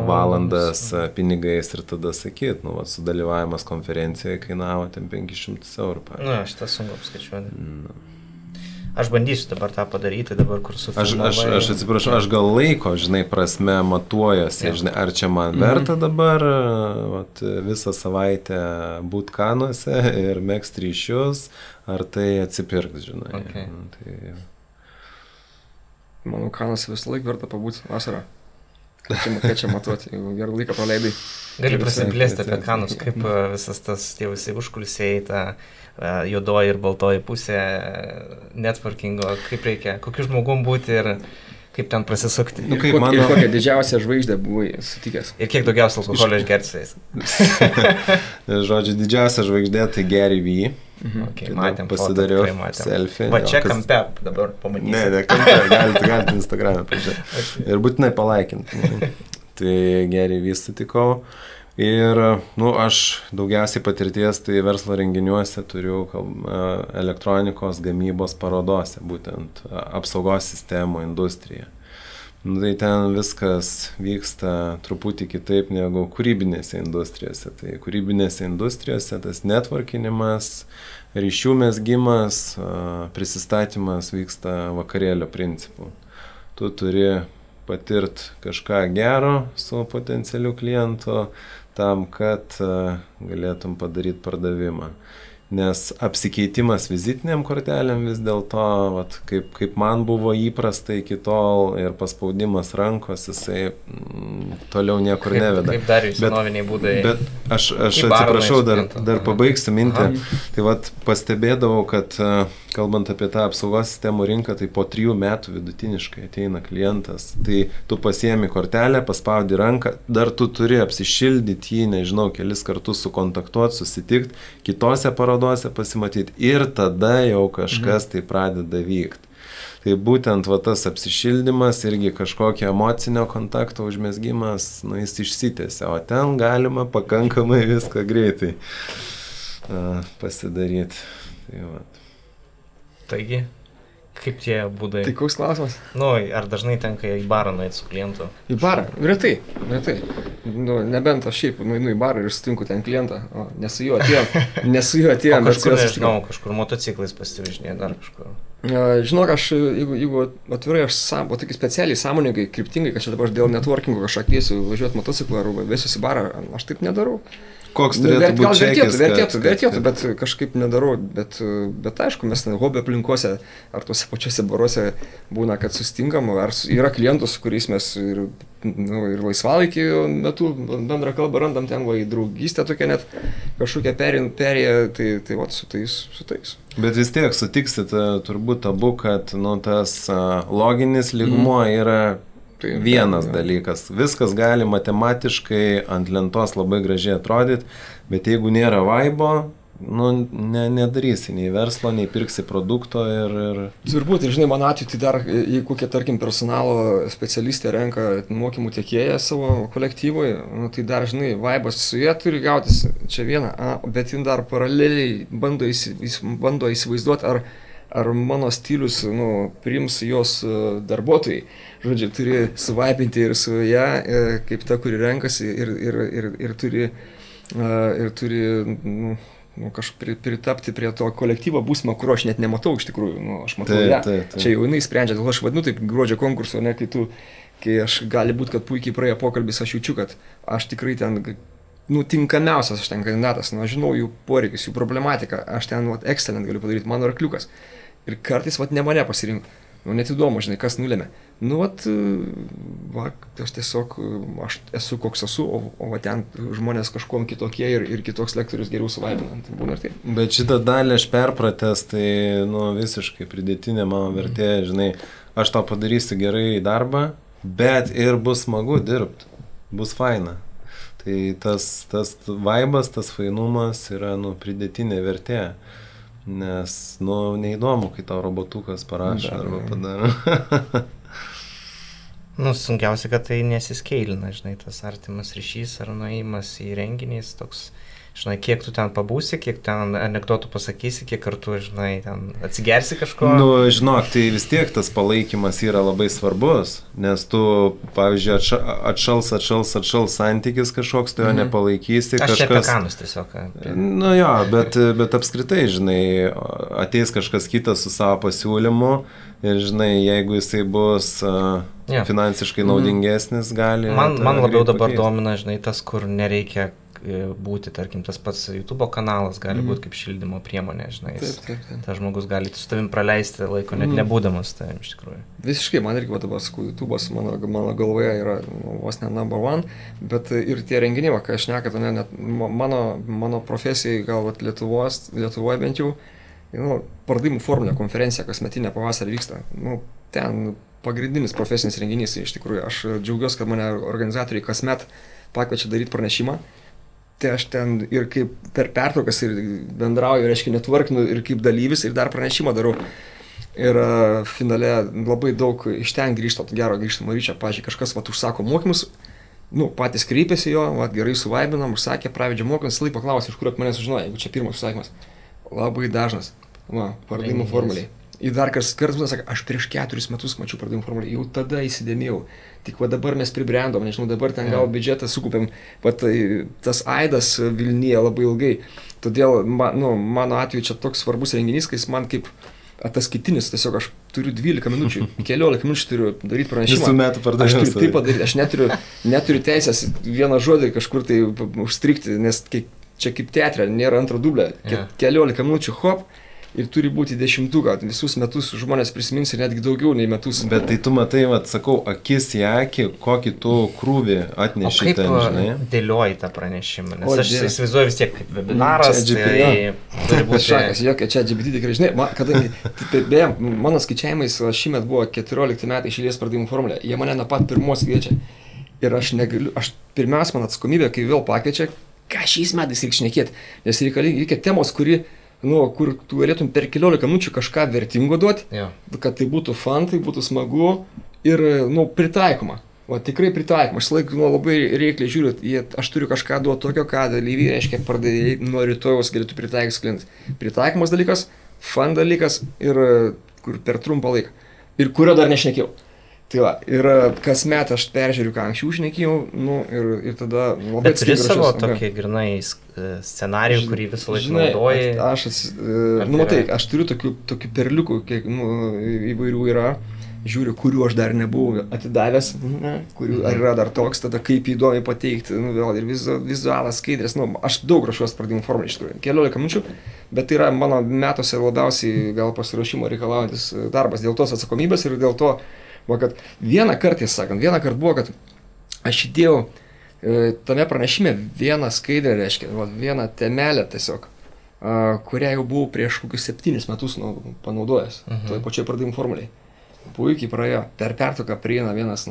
valandas pinigais ir tada sakyti, sudalyvavimas konferencijoje kainavo ten 500 €. Šitą sunku apskaičiuoti. Aš bandysiu dabar tą padaryti, dabar kur sufilmavai. Aš atsiprašau, aš gal laiko, žinai, prasme matuojuosi, žinai, ar čia man verta dabar visą savaitę būt Kanuose ir megzti ryšius, ar tai atsipirks, žinai. Okay. Manau, Kanuose visą laiką verta pabūti vasarą. Ką čia matuoti, jeigu gerą laiką praleidai. Gali prasiplėsti apie Kanus, kaip visas tas tie visi užkulisiai, ta juodoji ir baltoji pusė networkingo, kaip reikia, kokiu žmogum būti ir kaip ten prasisukti. Kokią didžiausią žvaigždę buvai sutikęs. Ir kiek daugiausia alkoholio išgerti su jais. Žodžiu, didžiausia žvaigždė tai Gary Vee. Okay, matėm pasidariau selfie. Va čia kampe dabar pamatysim. Ne, kampe, galite Instagram'e pažiūrėti. Ir būtinai palaikinti. Tai Gary Vee sutikau. Ir, aš daugiausiai patirties tai verslo renginiuose turiu elektronikos gamybos parodose, būtent apsaugos sistemų industrija. Tai ten viskas vyksta truputį kitaip negu kūrybinėse industrijose. Tai kūrybinėse industrijose tas networkinimas, ryšių mezgimas, prisistatymas vyksta vakarėlio principu. Tu turi patirti kažką gero su potencialiu klientu tam, kad galėtum padaryti pardavimą. Nes apsikeitimas vizitiniam kortelėm vis dėlto, kaip man buvo įprasta iki tol ir paspaudimas rankos, jisai toliau niekur neveda. Kaip dar jūs senoviniai būdai. Bet aš atsiprašau, dar pabaigsiu mintį. Tai pastebėdavau, kad kalbant apie tą apsaugos sistemų rinką, tai po 3 metų vidutiniškai ateina klientas. Tai tu pasiemi kortelę, paspaudi ranką, dar tu turi apsišildyti jį, nežinau, kelis kartus sukontaktuoti, susitikti, kitose parodose pasimatyti ir tada jau kažkas tai pradeda vykti. Tai būtent tas apsišildymas irgi kažkokio emocinio kontakto užmesgymas, jis išsitęsia, o ten galima pakankamai viską greitai pasidaryti. Taigi, kaip tie būdai? Tai koks klausimas? Ar dažnai tenka į barą nueiti su klientu? Į barą? Retai. Nebent aš šiaip nueinu į barą ir sutinku ten klientą, nesu juo atėjom. Kažkur, nežinau, kažkur motociklais pasivažinėti, dar kažkur. Žinok, aš, jeigu atvirai, aš tokį specialiai, sąmoningai, kryptingai, kad čia dabar dėl networkingo kažką kviesiu važiuoti motociklą ar vesiuosi į barą, aš taip nedarau. Koks turėtų būti čekis? Vertėtų, bet kažkaip nedarau, bet aišku, mes hobio aplinkose ar tuose pačiuose baruose būna, kad sustingam, ar yra klientus, su kuriais mes ir laisvalaikį metu bendrą kalbą randam ten, į draugystę tokia net kažkokia perėję, tai su tais. Bet vis tiek sutiksit turbūt abu, kad tas loginis lygmuo yra vienas dalykas. Viskas gali matematiškai ant lentos labai gražiai atrodyti, bet jeigu nėra vaibo, nedarysi nei verslo, nei pirksi produkto ir... Turbūt, ir žinai, mano atveju, tai dar, jeigu kokie, tarkim, personalo specialistė renka mokymų tiekėją savo kolektyvui, tai dar, žinai, vaibas su jie turi gautis čia vieną, bet jin dar paraleliai bando įsivaizduoti, ar mano stilius, priims jos darbuotojai. Žodžiu, turi suvaipinti ir su ją, kaip ta, kuri renkasi ir turi kažkaip pritapti prie to kolektyvo būsimo, kurio aš net nematau iš tikrųjų. Aš matau ją. Čia jau jinai sprendžia, dėl aš vadinu taip gruodžio konkurso, kai aš gali būti, kad puikiai praėjo pokalbis, aš jaučiu, kad aš tikrai ten tinkamiausias aš ten kandidatas, aš žinau jų poreikius, jų problematiką, aš ten excellent galiu padaryti, mano arkliukas. Ir kartais ne mane pasirink. Net įdomu, žinai, kas nulėmė. Aš tiesiog, aš esu koks esu, o ten žmonės kažkuom kitokie ir kitoks lektorius geriau suvaibinant. Būna ir taip. Bet šitą dalį aš perpratęs, tai visiškai pridėtinė mano vertė, žinai, aš tau padarysiu gerai darbą, bet ir bus smagu dirbti, bus faina. Tai tas vaibas, tas fainumas yra pridėtinė vertė. Nes, neįdomu, kai tau robotukas parašo arba padaro. Sunkiausia, kad tai nesiskeilina, žinai, tas artimas ryšys ar nuėjimas į renginys toks, žinai, kiek tu ten pabūsi, kiek ten anekdotų pasakysi, kiek kartu, žinai, ten atsigersi kažko. Žinok, tai vis tiek tas palaikymas yra labai svarbus, nes tu, pavyzdžiui, atšals santykis kažkoks, tu jo nepalaikysi. Aš čia apie kanus tiesiog. Bet apskritai, žinai, ateis kažkas kitas su savo pasiūlymu ir, žinai, jeigu jisai bus finansiškai naudingesnis, gali... Man labiau dabar domina, žinai, tas, kur nereikia būti, tarkim, tas pats YouTube kanalas gali būti kaip šildymo priemonė, žinai. Taip. Tas žmogus gali su tavim praleisti laiko, net nebūdamas tavim, iš tikrųjų. Visiškai, man irgi dabar YouTube'as mano galvoje yra vos ne number one, bet ir tie renginiai, kai aš nekat, net mano profesijai, gal Lietuvoje bent jau, pardavimų formulė konferencija kasmetinė pavasarį vyksta. Ten pagrindinis profesinis renginys, iš tikrųjų. Aš džiaugiuosi, kad mane organizatoriai kasmet pakviečia daryti pranešimą. Tai aš ten ir kaip per pertraukas ir bendrauju, reiškia, networkinu ir kaip dalyvis ir dar pranešimą darau. Ir finale labai daug iš ten gero grįžtamo ryčio. Pavyzdžiui, kažkas užsako mokymus, patys kreipėsi jo, gerai suvaibinam, užsakė, pravedžia mokymus, lai paklausė, iš kur mane sužinojo, jeigu čia pirmas užsakymas. Labai dažnas, pardavimų formuliai. Ir dar kartais sakė, aš prieš 4 metus mačiau pardavimų formulę, jau tada įsidėmėjau. Tik dabar mes pribrendom, nežinau, dabar ten gal biudžetą sukupėm, tas aidas Vilniuje labai ilgai. Todėl, mano atveju čia toks svarbus renginys, kai jis man kaip ataskaitinis, tiesiog aš turiu 12 minučių, 14 minučių turiu daryti pranešimą. Visų metų pardavimas. Aš turiu tai padaryti, aš neturiu teisės vieną žodį kažkur tai užstrikti, nes čia kaip teatre, nėra antro dublio, keliolika minučių hop. Ir turi būti 10, visus metus žmonės prisimins ir netgi daugiau nei metus. Bet tai tu matai, sakau, akis į akį, kokį tu krūvį atneši ten, žinai. O kaip dėlioji tą pranešimą? Nes aš įsivaizduoju vis tiek kaip webinaras, tai būtų šakas, jokia čia GPT tikrai, žinai, kadangi, beje, mano skaičiavimais šįmet buvo 14 metai išėlės pardavimų formulė, jie mane nuo pat pirmos kviečia. Ir aš negaliu, pirmiausia man atsakomybė, kai vėl pakviečia, ką šiais metais reikia šnekėti, nes reikia temos, kur tu galėtum per 14 minučių kažką vertingo duoti, kad tai būtų fun, tai būtų smagu ir pritaikoma. O tikrai pritaikoma. Aš labai reikliai žiūriu, aš turiu kažką duoti tokio, ką dalyviai, reiškia, pardavėjai nuo rytojus galėtų pritaikyti klientas. Pritaikomas dalykas, fun dalykas ir kur per trumpą laiką. Ir kurio dar nešnekėjau. Tai va, ir kasmet aš peržiūriu, ką anksčiau šnekėjau, ir tada labai atskiriu. Bet turi savo tokį grinai scenarijų, kurį visą laiką naudoji? Matai, aš turiu tokių perliukų, kiek įvairių yra, žiūriu, kurių aš dar nebuvau atidavęs, ar yra dar toks, tada kaip įdomiai pateikti, vėl ir vizualas, skaidrės, aš daug rašuos pardavimų formulę iš tikrųjų, 14 minučių, bet tai yra mano metuose labiausiai gal pasiruošimo reikalaujantis darbas dėl tos atsakomybės ir dėl to, kad vieną kartą buvo, kad aš įdėjau tame pranešime vieną skaidrę, reiškia, vieną temelę tiesiog, kurią jau buvau prieš kokius 7 metus panaudojęs, toj pačioj pardavimų formuliai. Puikiai praėjo, per pertrauką prieina vienas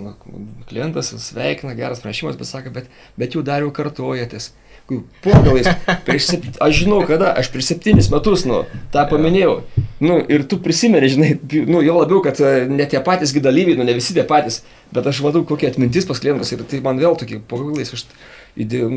klientas, sveikina, geras pranešimas, bet sako, bet jau dar jau kartojatės. Pogalais, aš žinau kada, aš prieš 7 metus, tą paminėjau, ir tu prisimeni, žinai, jau labiau, kad ne tie patys dalyviai, ne visi tie patys, bet aš vadau, kokia atmintis pas klientus ir tai man vėl tokie pogalais,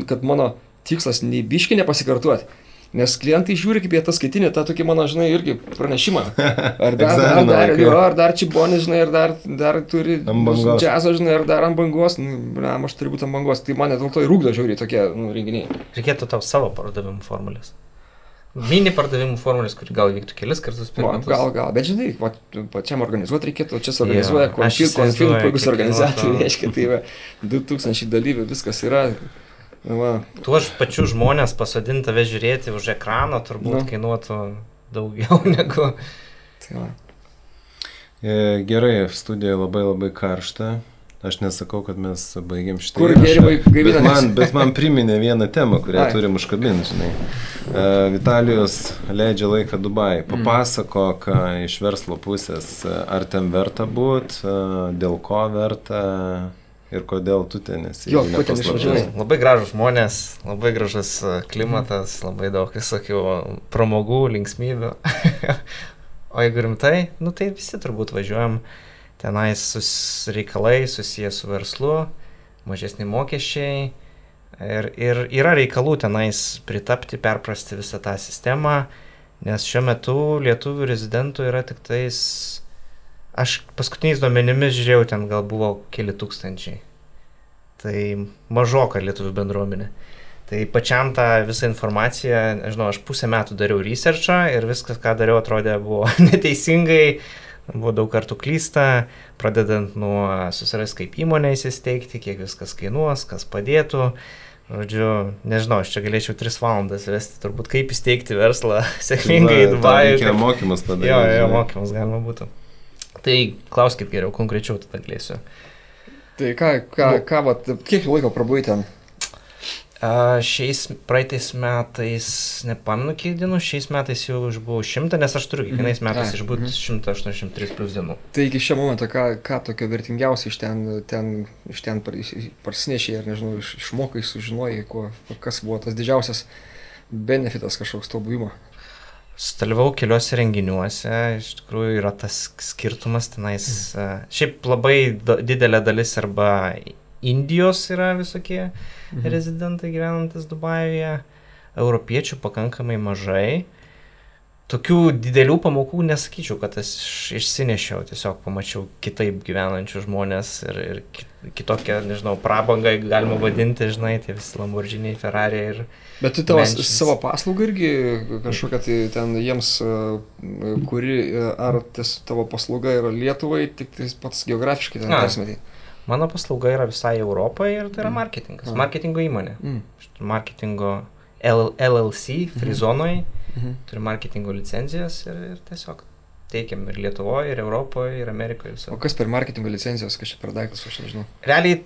kad mano tikslas nei biškį nepasikartuoti. Nes klientai žiūri, kaip jie tą skaitinį, tą tokį mano, žinai, irgi pranešimą. Ar dar čibonis, žinai, ar dar turi džiazo, žinai, ar dar ant bangos. Aš turiu būti ant bangos. Tai mane dėl to ir rūkdo žiūri tokie renginiai. Reikėtų tau savo pardavimų formulės. Mini pardavimų formulės, kuri gal vyktų kelis kartus per metus. Gal, bet žinai, pačiam organizuoti reikėtų, čia suorganizuoja konfilm, puikus organizatoriai, reiškia, tai 2000 dalyvių, viskas yra. Tuos pačius žmonės pasodinti tave žiūrėti už ekrano turbūt kainuotų daugiau negu... Gerai, studija labai karšta. Aš nesakau, kad mes baigėm šitą įrašą, bet man priminė vieną temą, kurią turim užkabinti, žinai. Vitalijus leidžia laiką Dubajui. Papasakok iš verslo pusės, ar ten verta būt, dėl ko verta... Ir kodėl tu ten esi? Labai gražus žmonės, labai gražus klimatas, labai daug visokių pramogų, linksmybių. O jeigu rimtai, tai visi turbūt važiuojam tenais reikalai susiję su verslu, mažesni mokesčiai. Ir yra reikalų tenais pritapti, perprasti visą tą sistemą, nes šiuo metu lietuvių rezidentų yra tik tais... Aš paskutiniais duomenimis žiūrėjau, ten gal buvo keli tūkstančiai. Tai mažoka lietuvių bendruomenė. Tai pačiam tą visą informaciją, nežinau, aš pusę metų dariau researchą ir viskas, ką dariau, atrodė buvo neteisingai, buvo daug kartų klysta, pradedant nuo susirasti kaip įmonę įsisteigti, kiek viskas kainuos, kas padėtų. Žodžiu, nežinau, aš čia galėčiau 3 valandas vesti, turbūt kaip įsteigti verslą sėkmingai į Dubajų. Reikia mokymus padaryti. Jo, mokymus galima būtų. Tai klauskit geriau, konkrečiau tada galėsiu. Tai kiek laiko prabuvai ten? Praeitais metais, nepamenu kiek dienų, šiais metais jau išbuvau 100, nes aš turiu kiekvienais metais išbūti 183 plus dienų. Tai iki šio momento, ką tokio vertingiausia iš ten parsinešiai, ar nežinau, išmokai, sužinojai, kas buvo tas didžiausias benefitas kažkoks to buvimo? Sudalyvau keliuose renginiuose, iš tikrųjų yra tas skirtumas tenais. Šiaip labai didelė dalis arba Indijos yra visokie rezidentai gyvenantis Dubajuje, europiečių pakankamai mažai. Tokių didelių pamokų nesakyčiau, kad aš išsinešiau, tiesiog pamačiau kitaip gyvenančių žmonės ir kitokią, nežinau, prabangą galima vadinti, žinai, tie visi Lamborghini, Ferrari ir... Bet tu tavo savo paslaugą irgi kažkokia tai ten jiems, kuri, ar tavo paslauga yra Lietuvai, tik pats geografiškai ten persimetė? Mano paslauga yra visai Europai ir tai yra marketingas, marketingo įmonė. Marketingo LLC, Frizonoje, turi marketingo licenzijas ir tiesiog teikiam ir Lietuvoje, ir Europoje, ir Amerikoje. O kas per marketingo licenzijos, kas čia per daiktas, aš nežinau. Realiai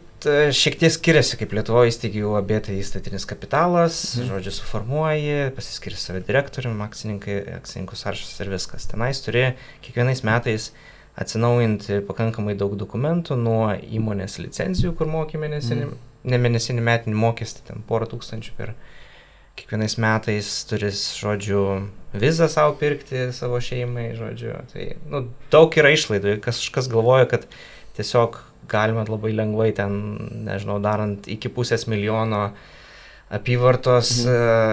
šiek tiek skiriasi, kaip Lietuvoje įsteigi jau abietai įstatinis kapitalas, žodžiu, suformuoji, pasiskiri save direktorium, akcininkų sąrašas ir viskas. Tenais turi kiekvienais metais atsinaujinti pakankamai daug dokumentų nuo įmonės licenzijų, kur moki mėnesinį metinį mokestį, ten 1,000 tūkstančių per kiekvienais metais turi, žodžiu, vizą savo pirkti savo šeimai, žodžiu. Tai, daug yra išlaidų. Kažkas galvoja, kad tiesiog galima labai lengvai ten, nežinau, darant iki 500,000 apyvartos,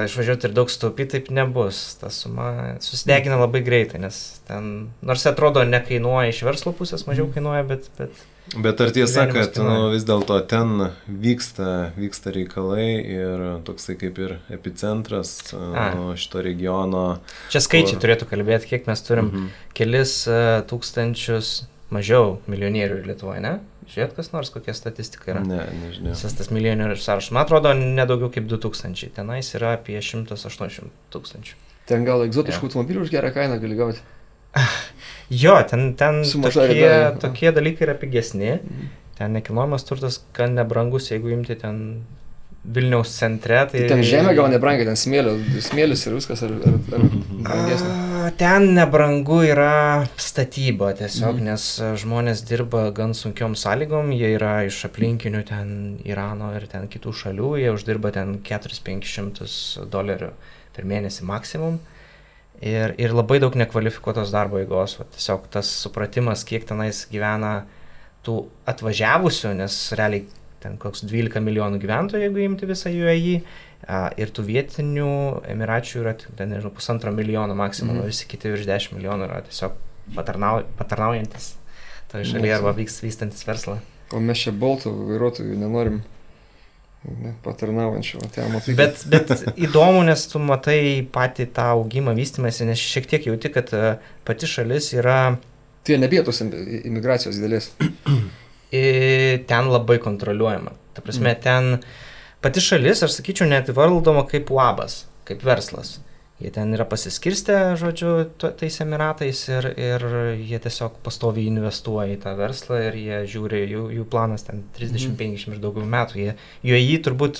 išvažiuoti ir daug staupyti, taip nebus. Ta suma susidegina labai greitai, nes ten, nors atrodo, nekainuoja iš verslo pusės, mažiau kainuoja, Bet ar tiesa, kad vis dėlto ten vyksta reikalai ir toksai kaip ir epicentras šito regiono. Čia skaičiai turėtų kalbėti, kiek mes turim kelis tūkstančius mažiau milijonierių Lietuvoje, ne? Žiūrėt, kas nors, kokia statistika yra. Ne, nežinau. Visas tas milijonierių sąrašas. Man atrodo, nedaugiau kaip 2,000. Tenais yra apie 180 tūkstančių. Ten gal egzotiškų automobilių už gerą kainą gali gauti. Jo, ten tokie dalykai yra pigesni. Ten nekilnojamas turtas gan nebrangus, jeigu imti ten Vilniaus centre. Tai ten žemė gal nebrangiai, ten smėlis ir viskas, ar brangesnė? Ten nebrangu yra statyba tiesiog, nes žmonės dirba gan sunkiom sąlygom, jie yra iš aplinkinių ten Irano ir ten kitų šalių, jie uždirba ten $400-500 per mėnesį maksimum. Ir labai daug nekvalifikuotos darbo jėgos. Tiesiog tas supratimas, kiek tenais gyvena tų atvažiavusių, nes realiai ten koks 12 milijonų gyventojų, jeigu imti visą UAE, ir tų vietinių Emiračių yra, ten, nežinau, 1,5 milijono maksimum, visi kiti virš 10 milijonų yra tiesiog patarnaujantis toje šalyje arba vystantis verslą. O mes čia Boltų vairuotojų nenorim. Patarnaujančių. Bet įdomu, nes tu matai patį tą augimą vystymąsi, nes šiek tiek jauti, kad pati šalis yra... Tai nebėtos imigracijos didelės. Ten labai kontroliuojama. Ta prasme, ten pati šalis, aš sakyčiau, net valdoma kaip uabas, kaip verslas. Jie ten yra pasiskirstę, žodžiu, tais Emiratais ir jie tiesiog pastoviai investuoja į tą verslą ir jie žiūri, jų planas ten 30-50 ir daugiau metų. Jie turbūt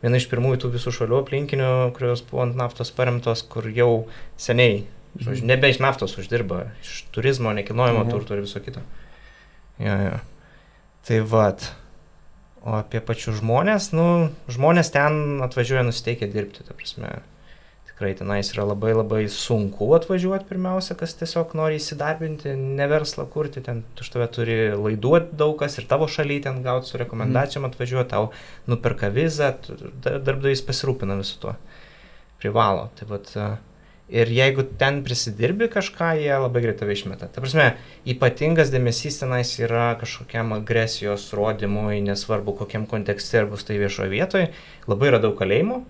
viena iš pirmųjų tų visų šalių aplinkinių, kurios buvo ant naftos paremtos, kur jau seniai, žodžiu, nebe iš naftos uždirba, iš turizmo, nekilnojamo turto ir viso kito. Jo. Tai vat. O apie pačių žmonės, žmonės ten atvažiuoja nusiteikę dirbti, ta prasme. Tikrai tenais yra labai labai sunku atvažiuoti pirmiausia, kas tiesiog nori įsidarbinti, ne verslą kurti, ten už tave turi laiduoti daug kas ir tavo šaly ten gauti su rekomendacijom atvažiuoti, tau nuperka vizą, darbdavys pasirūpina visu tuo, privalo. Tai vat, ir jeigu ten prisidirbi kažką, jie labai greit tave išmeta. Ta prasme, ypatingas dėmesys tenais yra kažkokiam agresijos rodymui, nesvarbu kokiam kontekste ir bus tai viešoje vietoje, labai yra daug kalėjimų.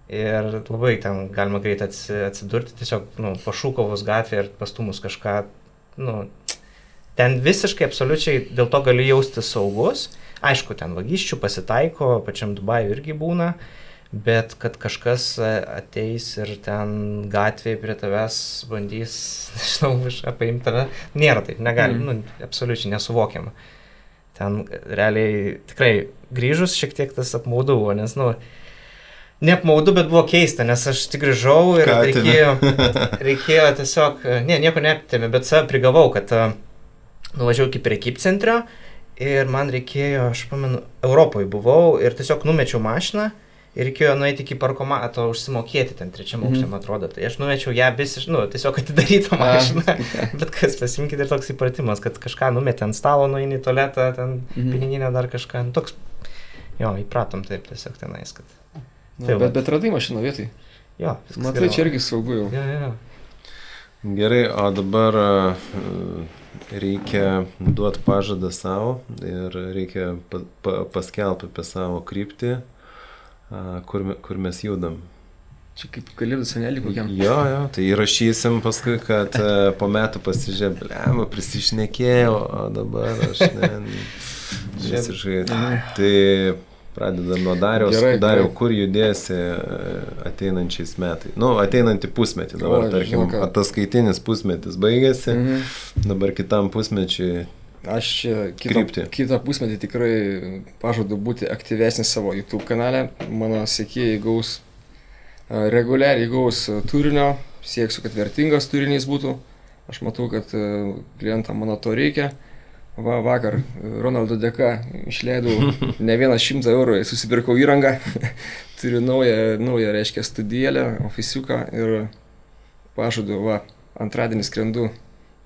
Ir labai ten galima greit atsidurti, tiesiog pašūkovus gatvėje ir pastumus kažką, ten visiškai absoliučiai dėl to gali jausti saugus. Aišku, ten vagysčių pasitaiko, pačiam Dubaju irgi būna, bet kad kažkas ateis ir ten gatvėje prie tavęs bandys, nežinau, paimti tave, nėra taip, negali, absoliučiai nesuvokiama. Ten realiai tikrai grįžus šiek tiek tas apmaudu, nes, neapmaudu, bet buvo keista, nes aš tik grįžau ir reikėjo tiesiog, nieko neaptėmė, bet save prigavau, kad nuvažiavau iki prekybcentrio ir man reikėjo, aš pamenu, Europoje buvau ir tiesiog numečiau mašiną ir reikėjo nueiti iki parkomato užsimokėti ten trečiam aukšte, man atrodo. Tai aš numečiau ją tiesiog atidarytą mašiną, bet kas pasimkite ir toks įpratimas, kad kažką numetė ant stalo, nueini į tualetą, ten piniginę dar kažką, toks, įpratom taip tiesiog tenais, kad... Bet radai mašiną vietai. Jo, matai, čia irgi saugu jau. Jo. Gerai, o dabar reikia duoti pažadą savo ir reikia paskelbti apie savo kryptį, kur mes judam. Čia kaip kalėdų senelį kokiam. Jo, tai įrašysim paskui, kad po metų pasižiūrėjau, prisišnekėjau, o dabar aš visiškai. Tai pradedam nuo Dariaus. Dariau, kur judėsi ateinančiais metais? Nu, ateinantį pusmetį. Dabar, tarkim, ataskaitinis pusmetis baigėsi, dabar kitam pusmečiui aš kitą pusmetį tikrai pažadu būti aktyvesnis savo YouTube kanale. Mano sekėjai gaus reguliariai gaus turinio, sieksiu, kad vertingas turinys būtų. Aš matau, kad klientam mano to reikia. Vakar Ronaldo dėka išleidau ne 100 eurų, susipirkau įrangą, turiu naują reiškia, studijėlę, ofisiuką ir pažadu, antradienį skrendu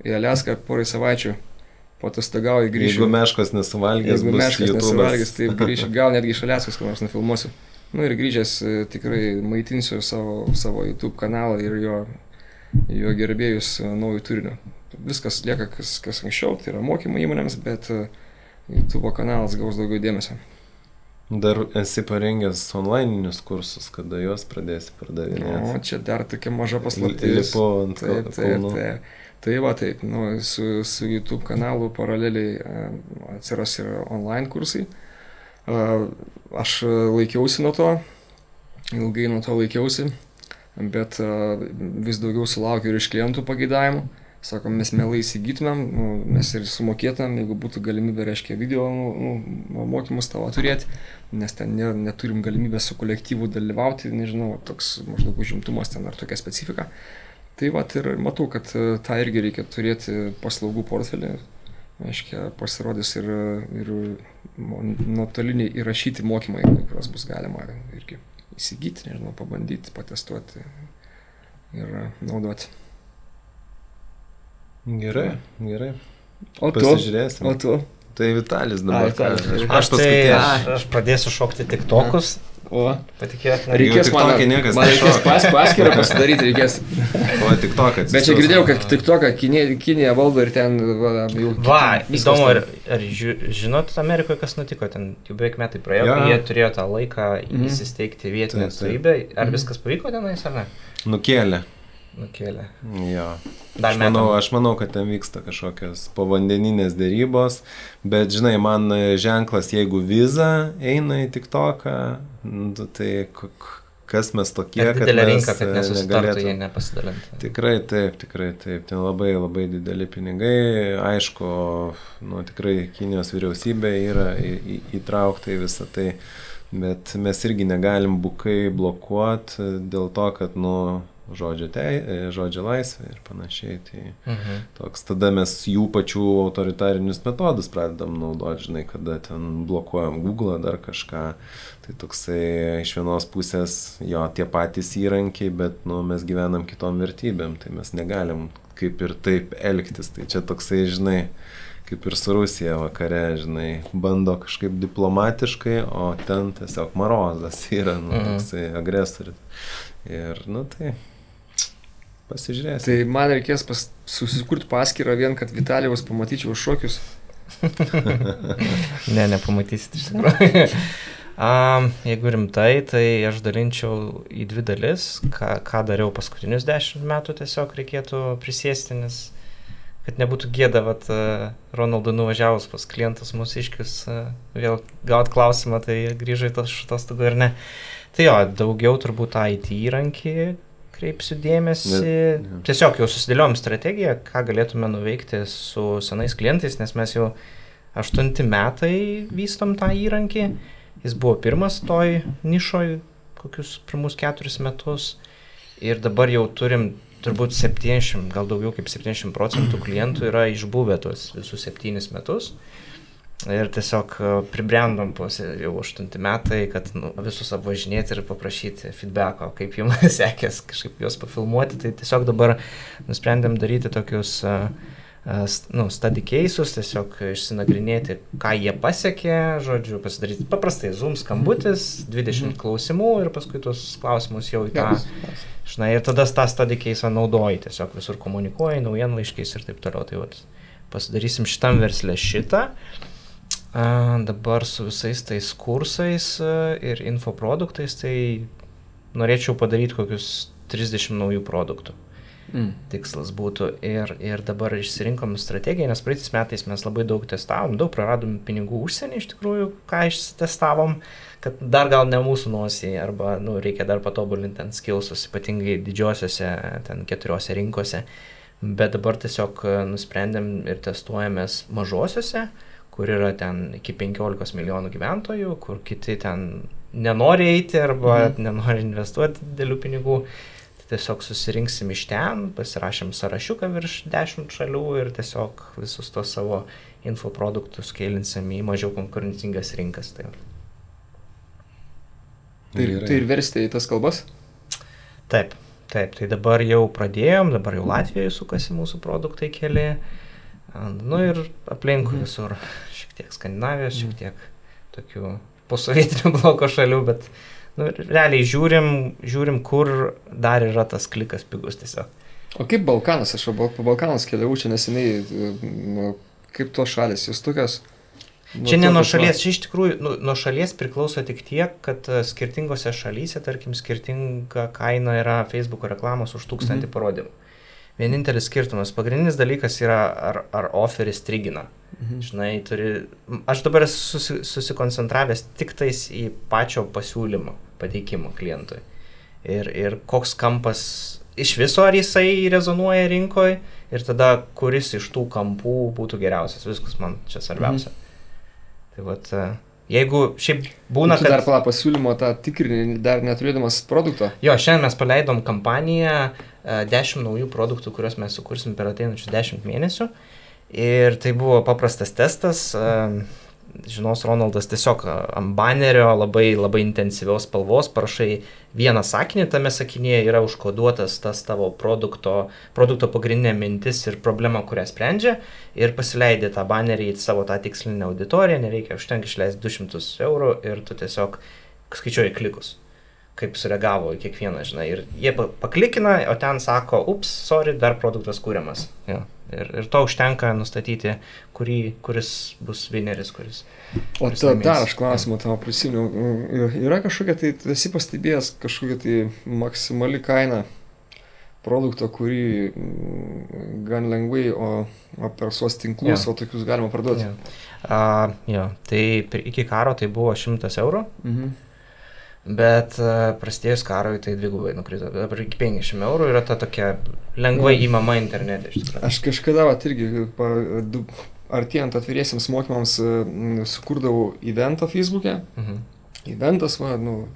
į Aliaską porai savaičių, patostagauju, grįšiu. Jeigu meškos nesuvalgys, tai grįšiu, gal netgi iš Aliaskos, ką nors nufilmuosiu. Nu ir grįžęs tikrai maitinsiu savo YouTube kanalą ir jo gerbėjus naujų turinių. Viskas lieka, kas anksčiau, tai yra mokymai įmonėms, bet YouTube kanalas gaus daugiau dėmesio. Dar esi parengęs onlininius kursus, kada juos pradėsi pardavinėti? O, čia dar tokia maža paslaptis. Taip. Su YouTube kanalu paraleliai atsiras ir online kursai. Aš laikiausi nuo to, ilgai nuo to laikiausi, bet vis daugiau sulaukiu ir iš klientų pageidavimų. Sakom, mes mielai įsigytumėm, mes ir sumokėtumėm, jeigu būtų galimybė, reiškia, video mokymus tavo turėti, nes ten neturim galimybę su kolektyvu dalyvauti, nežinau, toks maždaug užimtumas ten ar tokia specifika. Tai ir matau, kad tą irgi reikia turėti paslaugų portfelį, reiškia, pasirodys ir nuotoliniai įrašyti mokymai, kuriuos bus galima irgi įsigyti, nežinau, pabandyti, patestuoti ir naudoti. Gerai. O pasižiūrėsim. O tu? Tai Vitalis dabar. Aš pradėsiu šokti tiktokus. O, patikėt, reikės man reikės paskyrą pasidaryti, reikės. O, tiktoką atsisuos. Bet čia girdėjau, kad tiktoką Kinija valdo ir ten jau... Įdomu, ar žinot Amerikoje, kas nutiko, ten jau beveik metai praėjo, kai jie turėjo tą laiką įsisteigti vietinę atstovybę. Ar viskas pavyko tenais, ar ne? Nukėlė. Jo. Aš manau, kad ten vyksta kažkokios povandeninės dėrybos, bet žinai, man ženklas, jeigu viza eina į TikToką, tai kas mes tokie, kad didelė rinka, kad nesusitartų, jie nepasidalintų. Tikrai taip, ten labai dideli pinigai, aišku, tikrai Kinijos vyriausybė yra įtraukta į visą tai, bet mes irgi negalim bukai blokuoti dėl to, kad, žodžio laisvė ir panašiai. Tai toks, tada mes jų pačių autoritarinius metodus pradedam naudoti, žinai, kada ten blokuojam Google dar kažką. Tai toksai iš vienos pusės tie patys įrankiai, bet mes gyvenam kitom vertybėm, tai mes negalim kaip ir taip elgtis. Tai čia toksai, žinai, kaip ir su Rusija vakare, žinai, bando kažkaip diplomatiškai, o ten tiesiog marozas yra, toksai agresorius. Ir, tai pasižiūrėsim. Tai man reikės susikurti paskyrą vien, kad Vitalijaus pamatyčiau šokius. Nepamatysit iš tikrųjų. Jeigu rimtai, tai aš dalinčiau į 2 dalis, ką dariau paskutinius 10 metų, tiesiog reikėtų prisėsti, nes kad nebūtų gėda, Ronaldui nuvažiavus pas klientus mūsiškius, vėl gaut klausimą, tai grįžai šitos tada ir ne. Tai daugiau turbūt IT įrankį kreipsiu dėmesį. Tiesiog jau susidėliojom strategiją, ką galėtume nuveikti su senais klientais, nes mes jau 8 metai vystom tą įrankį. Jis buvo pirmas toj nišoj, kokius pirmus 4 metus. Ir dabar jau turim turbūt 70, gal daugiau kaip 70% klientų yra išbuvę tuos visus 7 metus. Ir tiesiog pribrendom jau 8 metai, kad visus apvažinėti ir paprašyti feedbacko, kaip jums sekės kažkaip juos pafilmuoti. Tai tiesiog dabar nusprendėm daryti tokius study cases, tiesiog išsinagrinėti, ką jie pasiekė, žodžiu, pasidaryti paprastai Zoom skambutis, 20 klausimų ir paskui tuos klausimus jau į tą, žinai, ir tada tą study case naudoji, tiesiog visur komunikuoji, naujienlaiškiais ir taip toliau. Tai pasidarysim šitam versle šitą. Dabar su visais tais kursais ir infoproduktais, tai norėčiau padaryti kokius 30 naujų produktų. tikslas būtų. Ir dabar išsirinkom strategiją, nes praeitais metais mes labai daug testavom, daug praradom pinigų užsienį iš tikrųjų, ką ištestavom, kad dar gal ne mūsų nosiai, arba reikia dar patobulinti ten skillsus, ypatingai didžiosiose, ten 4 rinkose. Bet dabar tiesiog nusprendėm ir testuojamės mažosiose, kur yra ten iki 15 milijonų gyventojų, kur kiti ten nenori eiti arba nenori investuoti didelių pinigų. Tiesiog susirinksim iš ten, pasirašėm sąrašiuką virš 10 šalių ir tiesiog visus tos savo infoproduktus kėlinsim į mažiau konkurencingas rinkas. Tai ir versite į tas kalbas? Taip. Tai dabar jau pradėjom, dabar jau Latvijoje sukasi mūsų produktai keli. Ir aplinkui visur šiek tiek Skandinavijos, šiek tiek tokių posovietinio bloko šalių, bet realiai žiūrim, kur dar yra tas klikas pigus tiesiog. O kaip Balkanas? Aš po Balkanus keliavau čia neseniai, kaip tos šalis, jūs tokios? Čia ne nuo šalies, čia iš tikrųjų nuo šalies priklauso tik tiek, kad skirtingose šalyse, tarkim, skirtinga kaina yra Facebook reklamos už 1000 parodymų. Vienintelis skirtumas, pagrindinis dalykas yra, ar oferis trigina. Žinai, aš dabar esu susikoncentravęs tik tais į pačio pasiūlymo pateikimo klientui. Ir koks kampas iš viso, ar jisai rezonuoja rinkoje, ir tada kuris iš tų kampų būtų geriausias. Viskas man čia svarbiausia. Tai vat, jeigu šiaip būna, kad... Dar pasiūlymo tą tikrinį, dar neturėdamas produkto? Jo, šiandien mes paleidom kampaniją 10 naujų produktų, kuriuos mes sukursim per ateinančius 10 mėnesių. Ir tai buvo paprastas testas. Žinos, Ronaldas, tiesiog ant banerio labai, labai intensyvios spalvos parašai vieną sakinį, tame sakinėje yra užkoduotas tas tavo produkto pagrindinė mintis ir problema, kurią sprendžia, ir pasileidė tą banerį į savo tą tikslinę auditoriją, nereikia užtenka išleisti 200 eurų ir tu tiesiog skaičiuoji klikus, kaip sureagavo į kiekvieną, žinai, ir jie paklikina, o ten sako, sorry, dar produktas kūriamas. Ja. Ir to užtenka nustatyti, kuris bus wineris, kuris dar aš klausimą tavo prisiminiau. Yra kažkokia, tai esi pastebėjęs kažkokia tai maksimali kaina produkto, kurį gan lengvai, o per sos tinklus, o tokius galima parduoti? Tai iki karo tai buvo 100 eurų. Bet prasidėjus karui tai dvigubai nukrito. Dabar iki 50 eurų yra ta tokia lengvai įmama internete. Aš kažkada irgi artėjant atviriesiems mokymams sukurdavau eventą Facebook'e. Eventas,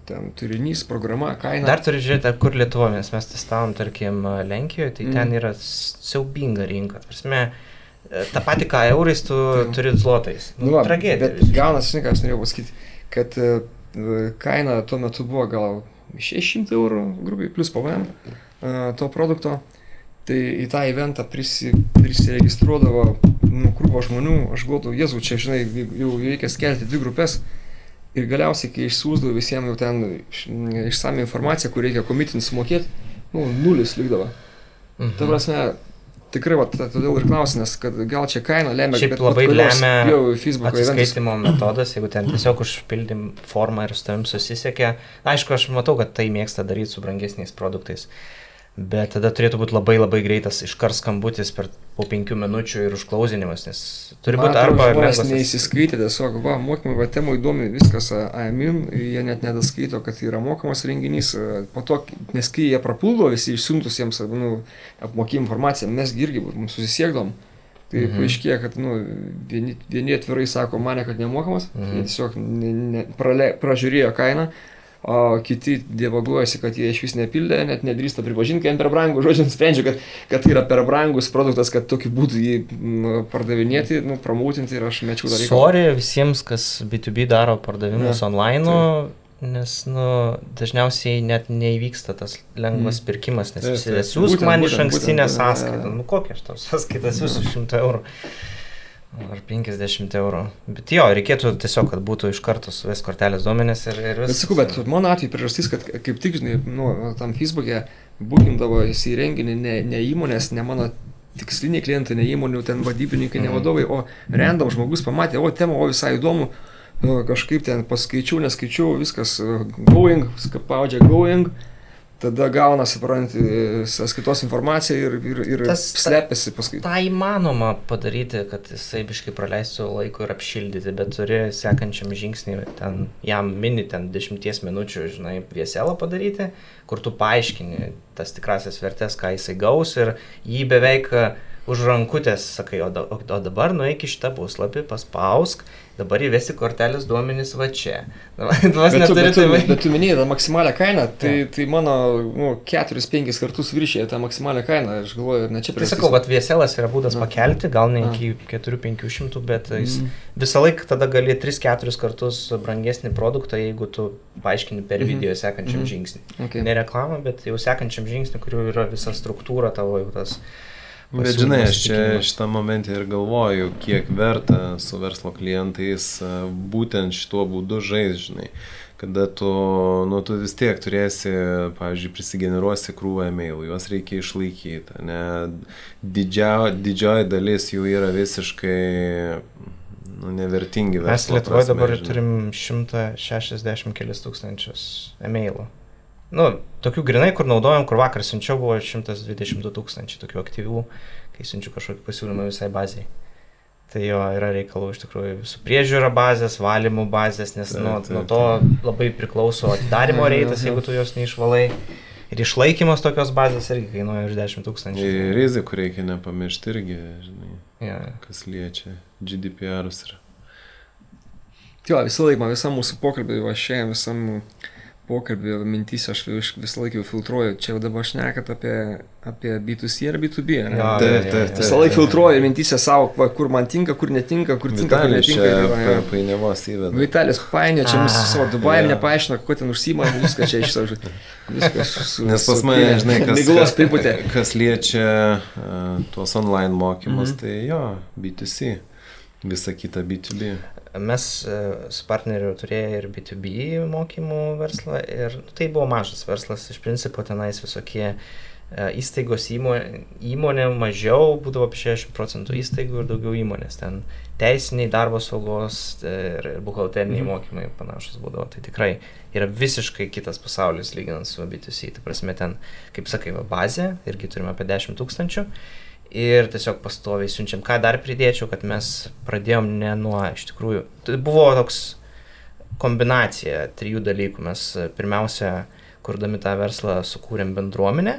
ten turinys, programa, kaina. Dar turi žiūrėti, kur Lietuvoje, nes mes testavom, tarkim, Lenkijoje, tai ten yra siaubinga rinka. Prasme, tą patį ką eurais tu turi zlotais. Tragedija. Bet gaunas, žinai, ką aš norėjau pasakyti, kad kaina tuo metu buvo gal 600 eurų grubiai plus PVM to produkto, tai į tą eventą prisiregistruodavo krūva žmonių, aš galvodavau, Jėzau, čia, žinai, jau reikia skelti 2 grupės ir galiausiai, kai išsiųsdavau visiems jau ten išsame informaciją, kur reikia komitinį sumokėti, 0 likdavo. Ta prasme, tikrai, todėl ir klausimas, kad gal čia kaina lemia, šiaip labai lemia atsiskaitimo metodas, jeigu ten tiesiog užpildim formą ir su tavim susisiekia. Aišku, aš matau, kad tai mėgsta daryti su brangesniais produktais, bet tada turėtų būti labai labai greitas iškart skambutis po 5 minučių ir užklausinimas, nes turi būti arba lengvas. Žmonės neįsiskaitė, tiesiog, mokymai, temų įdomi, viskas AMIN, jie net nedaskaito, kad yra mokamas renginys, po to, nes kai jie prapuldo visi išsiuntus jiems apmokymų informaciją, mes irgi susisiekdom, tai paaiškėjo, kad vieni atvirai sako, mane, kad nemokamas, jie tiesiog pražiūrėjo kainą, o kiti dievaguojasi, kad jie iš vis nepildė, net nedrįsta pripažinti, kad jiems per brangų, žodžiu, sprendžia, kad tai yra per brangus produktas, kad tokiu būdu jį pardavinėti, promautinti ir aš mečiau dalyką. Sorry visiems, kas B2B daro pardavimus online, nes dažniausiai net neįvyksta tas lengvas pirkimas, nes visi atsiųsk man iš ankstinę sąskaitą. Kokią aš tau sąskaitą atsiųsiu 100 eurų? Ar 50 eurų. Bet jo, reikėtų tiesiog, kad būtų iš karto suvės kortelės duomenės ir viskas. Bet sakau, bet mano atveju priežastis, kad kaip tik, žinai, tam Facebook'e bookindavo į renginį ne įmonės, ne mano tiksliniai klientai, ne įmonių, ten vadybininkai, ne vadovai, o random žmogus pamatė, tema, visai įdomu, kažkaip ten paskaičiau, neskaičiau, viskas going, spaudžia going, tada gauna, supranti, sąskaitos informaciją ir slepiasi paskui. Ta įmanoma padaryti, kad jisai biškai praleistų laiko ir apšildyti, bet turi sekančiam žingsnį, ten, jam mini ten 10 minučių, žinai, vieselą padaryti, kur tu paaiškini tas tikrasias vertės, ką jisai gaus ir jį beveik už rankutės sakai, o dabar nueik į šitą puslapį, paspausk, dabar įvesi kortelės duomenys va čia. Bet tu minėjai tą maksimalią kainą, tai mano 4-5 kartus viršė tą maksimalią kainą, aš galvoju, ne čia Tai sakau, kad vieselas yra būdas pakelti, gal ne iki 4-500, bet jis visą laiką tada gali 3-4 kartus brangesnį produktą, jeigu tu paaiškini per video sekančiam žingsnį. Okay. Ne reklamą, bet jau sekančiam žingsnį, kuriuo yra visa struktūra tavo jau tas. Bet žinai, aš čia šitą momentą ir galvoju, kiek verta su verslo klientais būtent šituo būdu žinai. Kada tu vis tiek turėsi, pavyzdžiui, prisigeneruosi krūvą e-mailų, juos reikia išlaikyti, ne? Didžioji dalis jų yra visiškai nevertingi verslo. Mes Lietuvoje dabar turim 160 kelis tūkstančius e-mailų. Tokių grinai, kur naudojam, kur vakar siunčiau, buvo 122 000 tokių aktyvių, kai siunčiu kažkokį pasiūlymą visai baziai. Tai jo yra reikalų iš tikrųjų su priežiūra bazės, valymų bazės, nes nuo to labai priklauso atidarimo reitas, jeigu tu jos neišvalai. Ir išlaikymas tokios bazės irgi kainuoja už 10 000. Ir rizikų reikia nepamiršti irgi, žinai, kas liečia GDPR-us yra. Jo, visą laiką, visam mūsų pokalbį, šiandien visam pokalbį mintys aš visą laiką jau filtruoju. Čia jau dabar šnekat apie B2C ar B2B. Visą laiką filtruoju mintysę savo, kur man tinka, kur netinka, kur tinka, kur netinka. Vitalijus čia painiavos įveda. Vitalijus painio, čia mūsų savo Dubajam nepaaiškina, ko ten užsima, viską čia išsaužu. Nes pas mane, žinai, kas liečia tuos online mokymus, tai jo, B2C, visa kita B2B. Mes su partneriu turėjome ir B2B mokymų verslą ir tai buvo mažas verslas, iš principo tenais visokie įstaigos įmonė mažiau, būdavo apie 60% įstaigų ir daugiau įmonės, ten teisiniai, darbo saugos ir buhalteriniai mokymai panašus būdavo, tai tikrai yra visiškai kitas pasaulis lyginant su B2C, tai prasme ten, kaip sakai, bazė, irgi turime apie 10 000. Ir tiesiog pastoviai siunčiam. Ką dar pridėčiau, kad mes pradėjom ne nuo, iš tikrųjų, tai buvo toks kombinacija 3 dalykų. Mes pirmiausia, kurdami tą verslą, sukūrėm bendruomenę.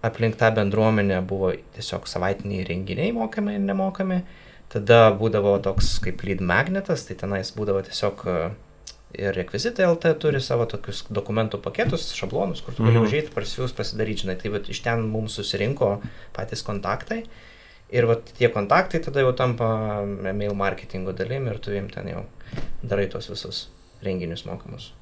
Aplink tą bendruomenę buvo tiesiog savaitiniai renginiai mokami ir nemokami. Tada būdavo toks kaip lead magnetas, tai tenais būdavo tiesiog ir rekvizitai LT turi savo tokius dokumentų paketus, šablonus, kur tu gali užeiti, parsiūs, pasidaryti, žinai. Tai iš ten mums susirinko patys kontaktai ir tie kontaktai tada jau tampa email marketingo dalim ir tu jiem ten jau darai tos visus renginius mokamus.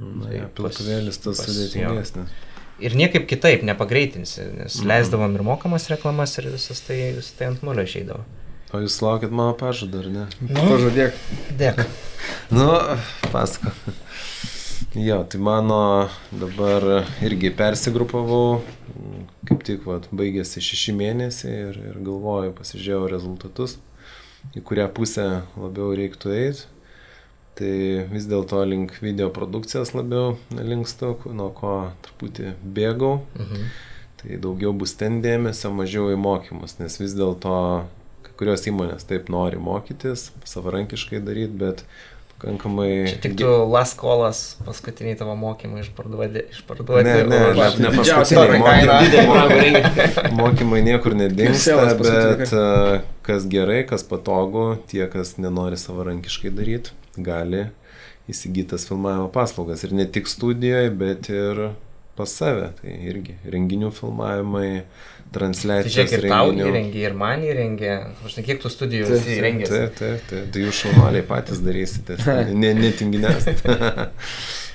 Piltuvėlis tas sudėtingesnis. Ir niekaip kitaip nepagreitinsi, nes leisdavom ir mokamas reklamas ir visas tai ant nulio išeidavo. O jūs laukit mano pažadą, ar ne? Pažadėk. Dėk. Pasako. Jo, tai mano dabar irgi persigrupavau, kaip tik baigėsi 6 mėnesiai ir galvoju, pasižiūrėjau rezultatus, į kurią pusę labiau reiktų eiti. Tai vis dėlto link video produkcijos labiau linkstu, nuo ko truputį bėgau. Tai daugiau bus ten dėmesio, mažiau į mokymus, nes vis dėlto kurios įmonės taip nori mokytis, savarankiškai daryti, bet pakankamai... Čia tik tu last callas, paskutiniai tavo mokymai išparduoti. Ne paskutiniai mokymai niekur nedingsta, bet kas gerai, kas patogu, tie, kas nenori savarankiškai daryti, gali įsigyti tas filmavimo paslaugas. Ir ne tik studijoje, bet ir pas save. Tai irgi renginių filmavimai, transliacijos renginių. Tai žiūrėk, ir tau įrengi, ir man įrengi. Aš ne kiek tų studijų įrengėsi. Taip. Tai jūs šaunuoliai patys darysite. Netinginės.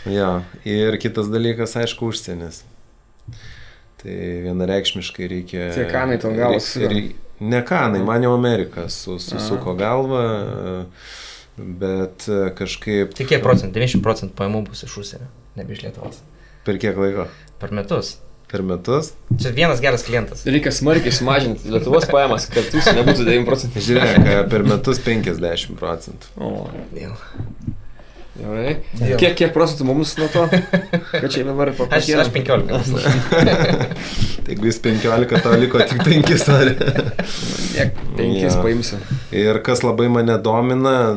Jo. Ir kitas dalykas, aišku, užsienis. Tai vienareikšmiškai reikia... Tie kanai tau gavos. Ne kanai, man jau Amerika susuko galvą, bet kažkaip... Tai kiek procentų? 90% pajamų bus iš užsienio, nebe iš Lietuvos. Per kiek laiko? Per metus. Per metus? Čia vienas geras klientas. Reikia smarkiai sumažinti Lietuvos pajamas, kad jūs nebūtų 9%. Žiūrėk, per metus 50%. O, Gerai. Kiek procentų mums nuo to? Kad čia dabar Aš 15. Jeigu jis 15, tau liko tik 5, ar? 5 paimsiu. Ir kas labai mane domina,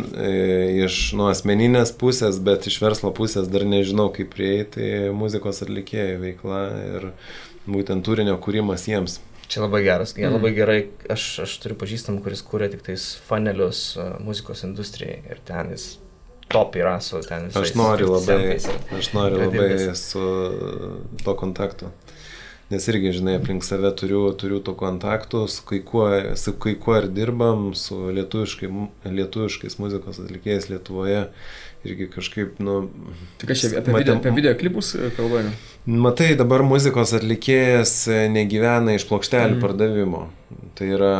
iš asmeninės pusės, bet iš verslo pusės dar nežinau, kaip prieiti, tai muzikos atlikėjų veikla ir būtent turinio kūrimas jiems. Čia labai geras, labai gerai. Aš turiu pažįstamą, kuris kūrė tik tais fanelius muzikos industrijai ir ten jis top yra su ten visais. Aš noriu labai su to kontaktu. Nes irgi, žinai, aplink save turiu to kontaktų, su kai kuo ir dirbam, su lietuviškais muzikos atlikėjais Lietuvoje. Irgi kažkaip, Tik aš apie video klipus kalbame. Matai, dabar muzikos atlikėjas negyvena iš plokštelių pardavimo. Tai yra,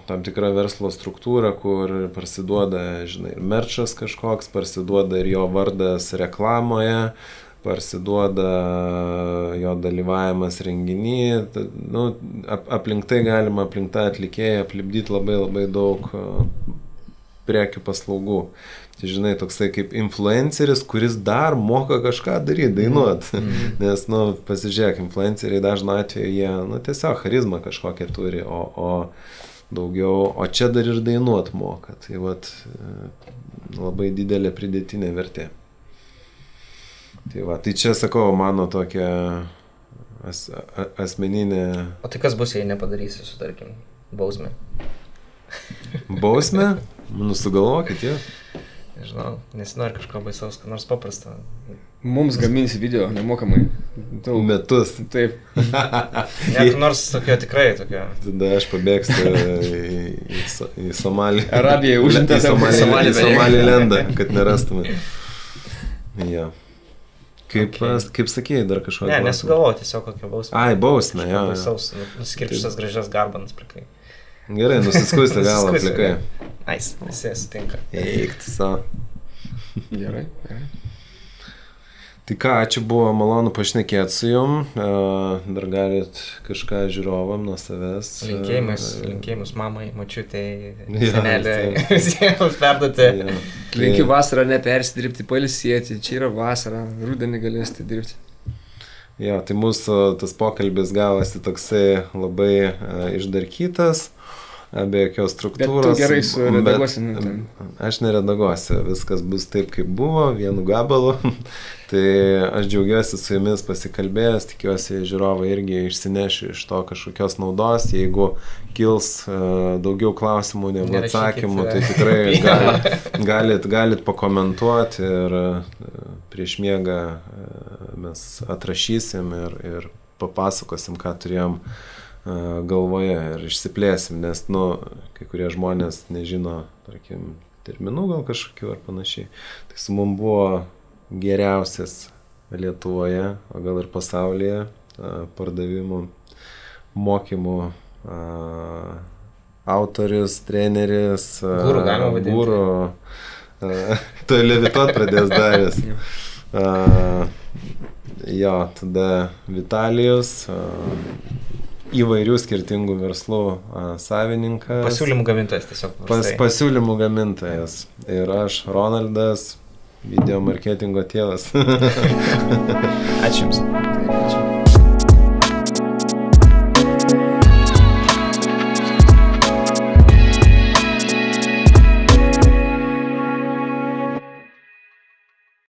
tam tikra verslo struktūra, kur parsiduoda, žinai, ir merčas kažkoks, parsiduoda ir jo vardas reklamoje, parsiduoda jo dalyvavimas renginy. Aplink tai galima, aplink tą atlikėją aplipdyti labai labai daug prekių paslaugų. Tai žinai, toksai kaip influenceris, kuris dar moka kažką daryti, dainuot. Nes, pasižiūrėk, influenceriai dažnu atveju jie, tiesiog charizmą kažkokią turi, o daugiau, o čia dar ir dainuot moka. Tai labai didelė pridėtinė vertė. Tai čia, sakau, mano tokia asmeninė... O tai kas bus, jei nepadarysi su, tarkim, bausmė? Bausmė? Sugalvokit, jo. Nežinau, nesinori kažko baisaus, ką nors paprastą. Mums gaminsi video nemokamai. Metus. Taip. Net nors tokio tikrai tokio. Tada aš pabėgsiu į Somalį. Arabiją užimtas. Į Somalį lendą, kad nerastume. Ja. Kaip sakėjai, dar kažko? Ne, nesugalvoju, tiesiog kokią bausmę. Ai, bausmę, jo. Baisaus, nuskirpštas gražias garbanas plikai. Gerai, nusiskusti galą plikai. Ais, visi sutinka. Eikti savo. Gerai. Tai ką, ačiū, buvo malonu pašnekėti su jum. Dar galit kažką žiūrovam nuo savęs. Linkėjimus mamai, močiutei, seneliai, visiems perduoti. Linkiu vasarą nepersidirbti, pailsėti. Čia yra vasara, rudenį galėsite dirbti. Jo, tai mūsų tas pokalbis gavosi toksai labai išdarkytas. Be jokios struktūros. Bet tu gerai suredaguosi. Aš neredaguosiu, viskas bus taip, kaip buvo, vienu gabalu. Tai aš džiaugiuosi su jumis pasikalbėjęs, tikiuosi žiūrovai irgi išsinešiu iš to kažkokios naudos. Jeigu kils daugiau klausimų negu atsakymų, tai tikrai galit pakomentuoti ir prieš miegą mes atrašysim ir papasakosim, ką turėjom galvoje ir išsiplėsim, nes, kai kurie žmonės nežino, tarkim, terminų gal kažkokių ar panašiai. Tai su mum buvo geriausias Lietuvoje, o gal ir pasaulyje pardavimų, mokymų autoris, treneris, guru, tai levituot pradės daręs. Jo, tada Vitalijus, įvairių skirtingų verslų savininkas. Pasiūlymų gamintojas tiesiog. Pasiūlymų gamintojas. Ir aš, Ronaldas, video marketingo tėvas. Ačiū jums. Ačiū.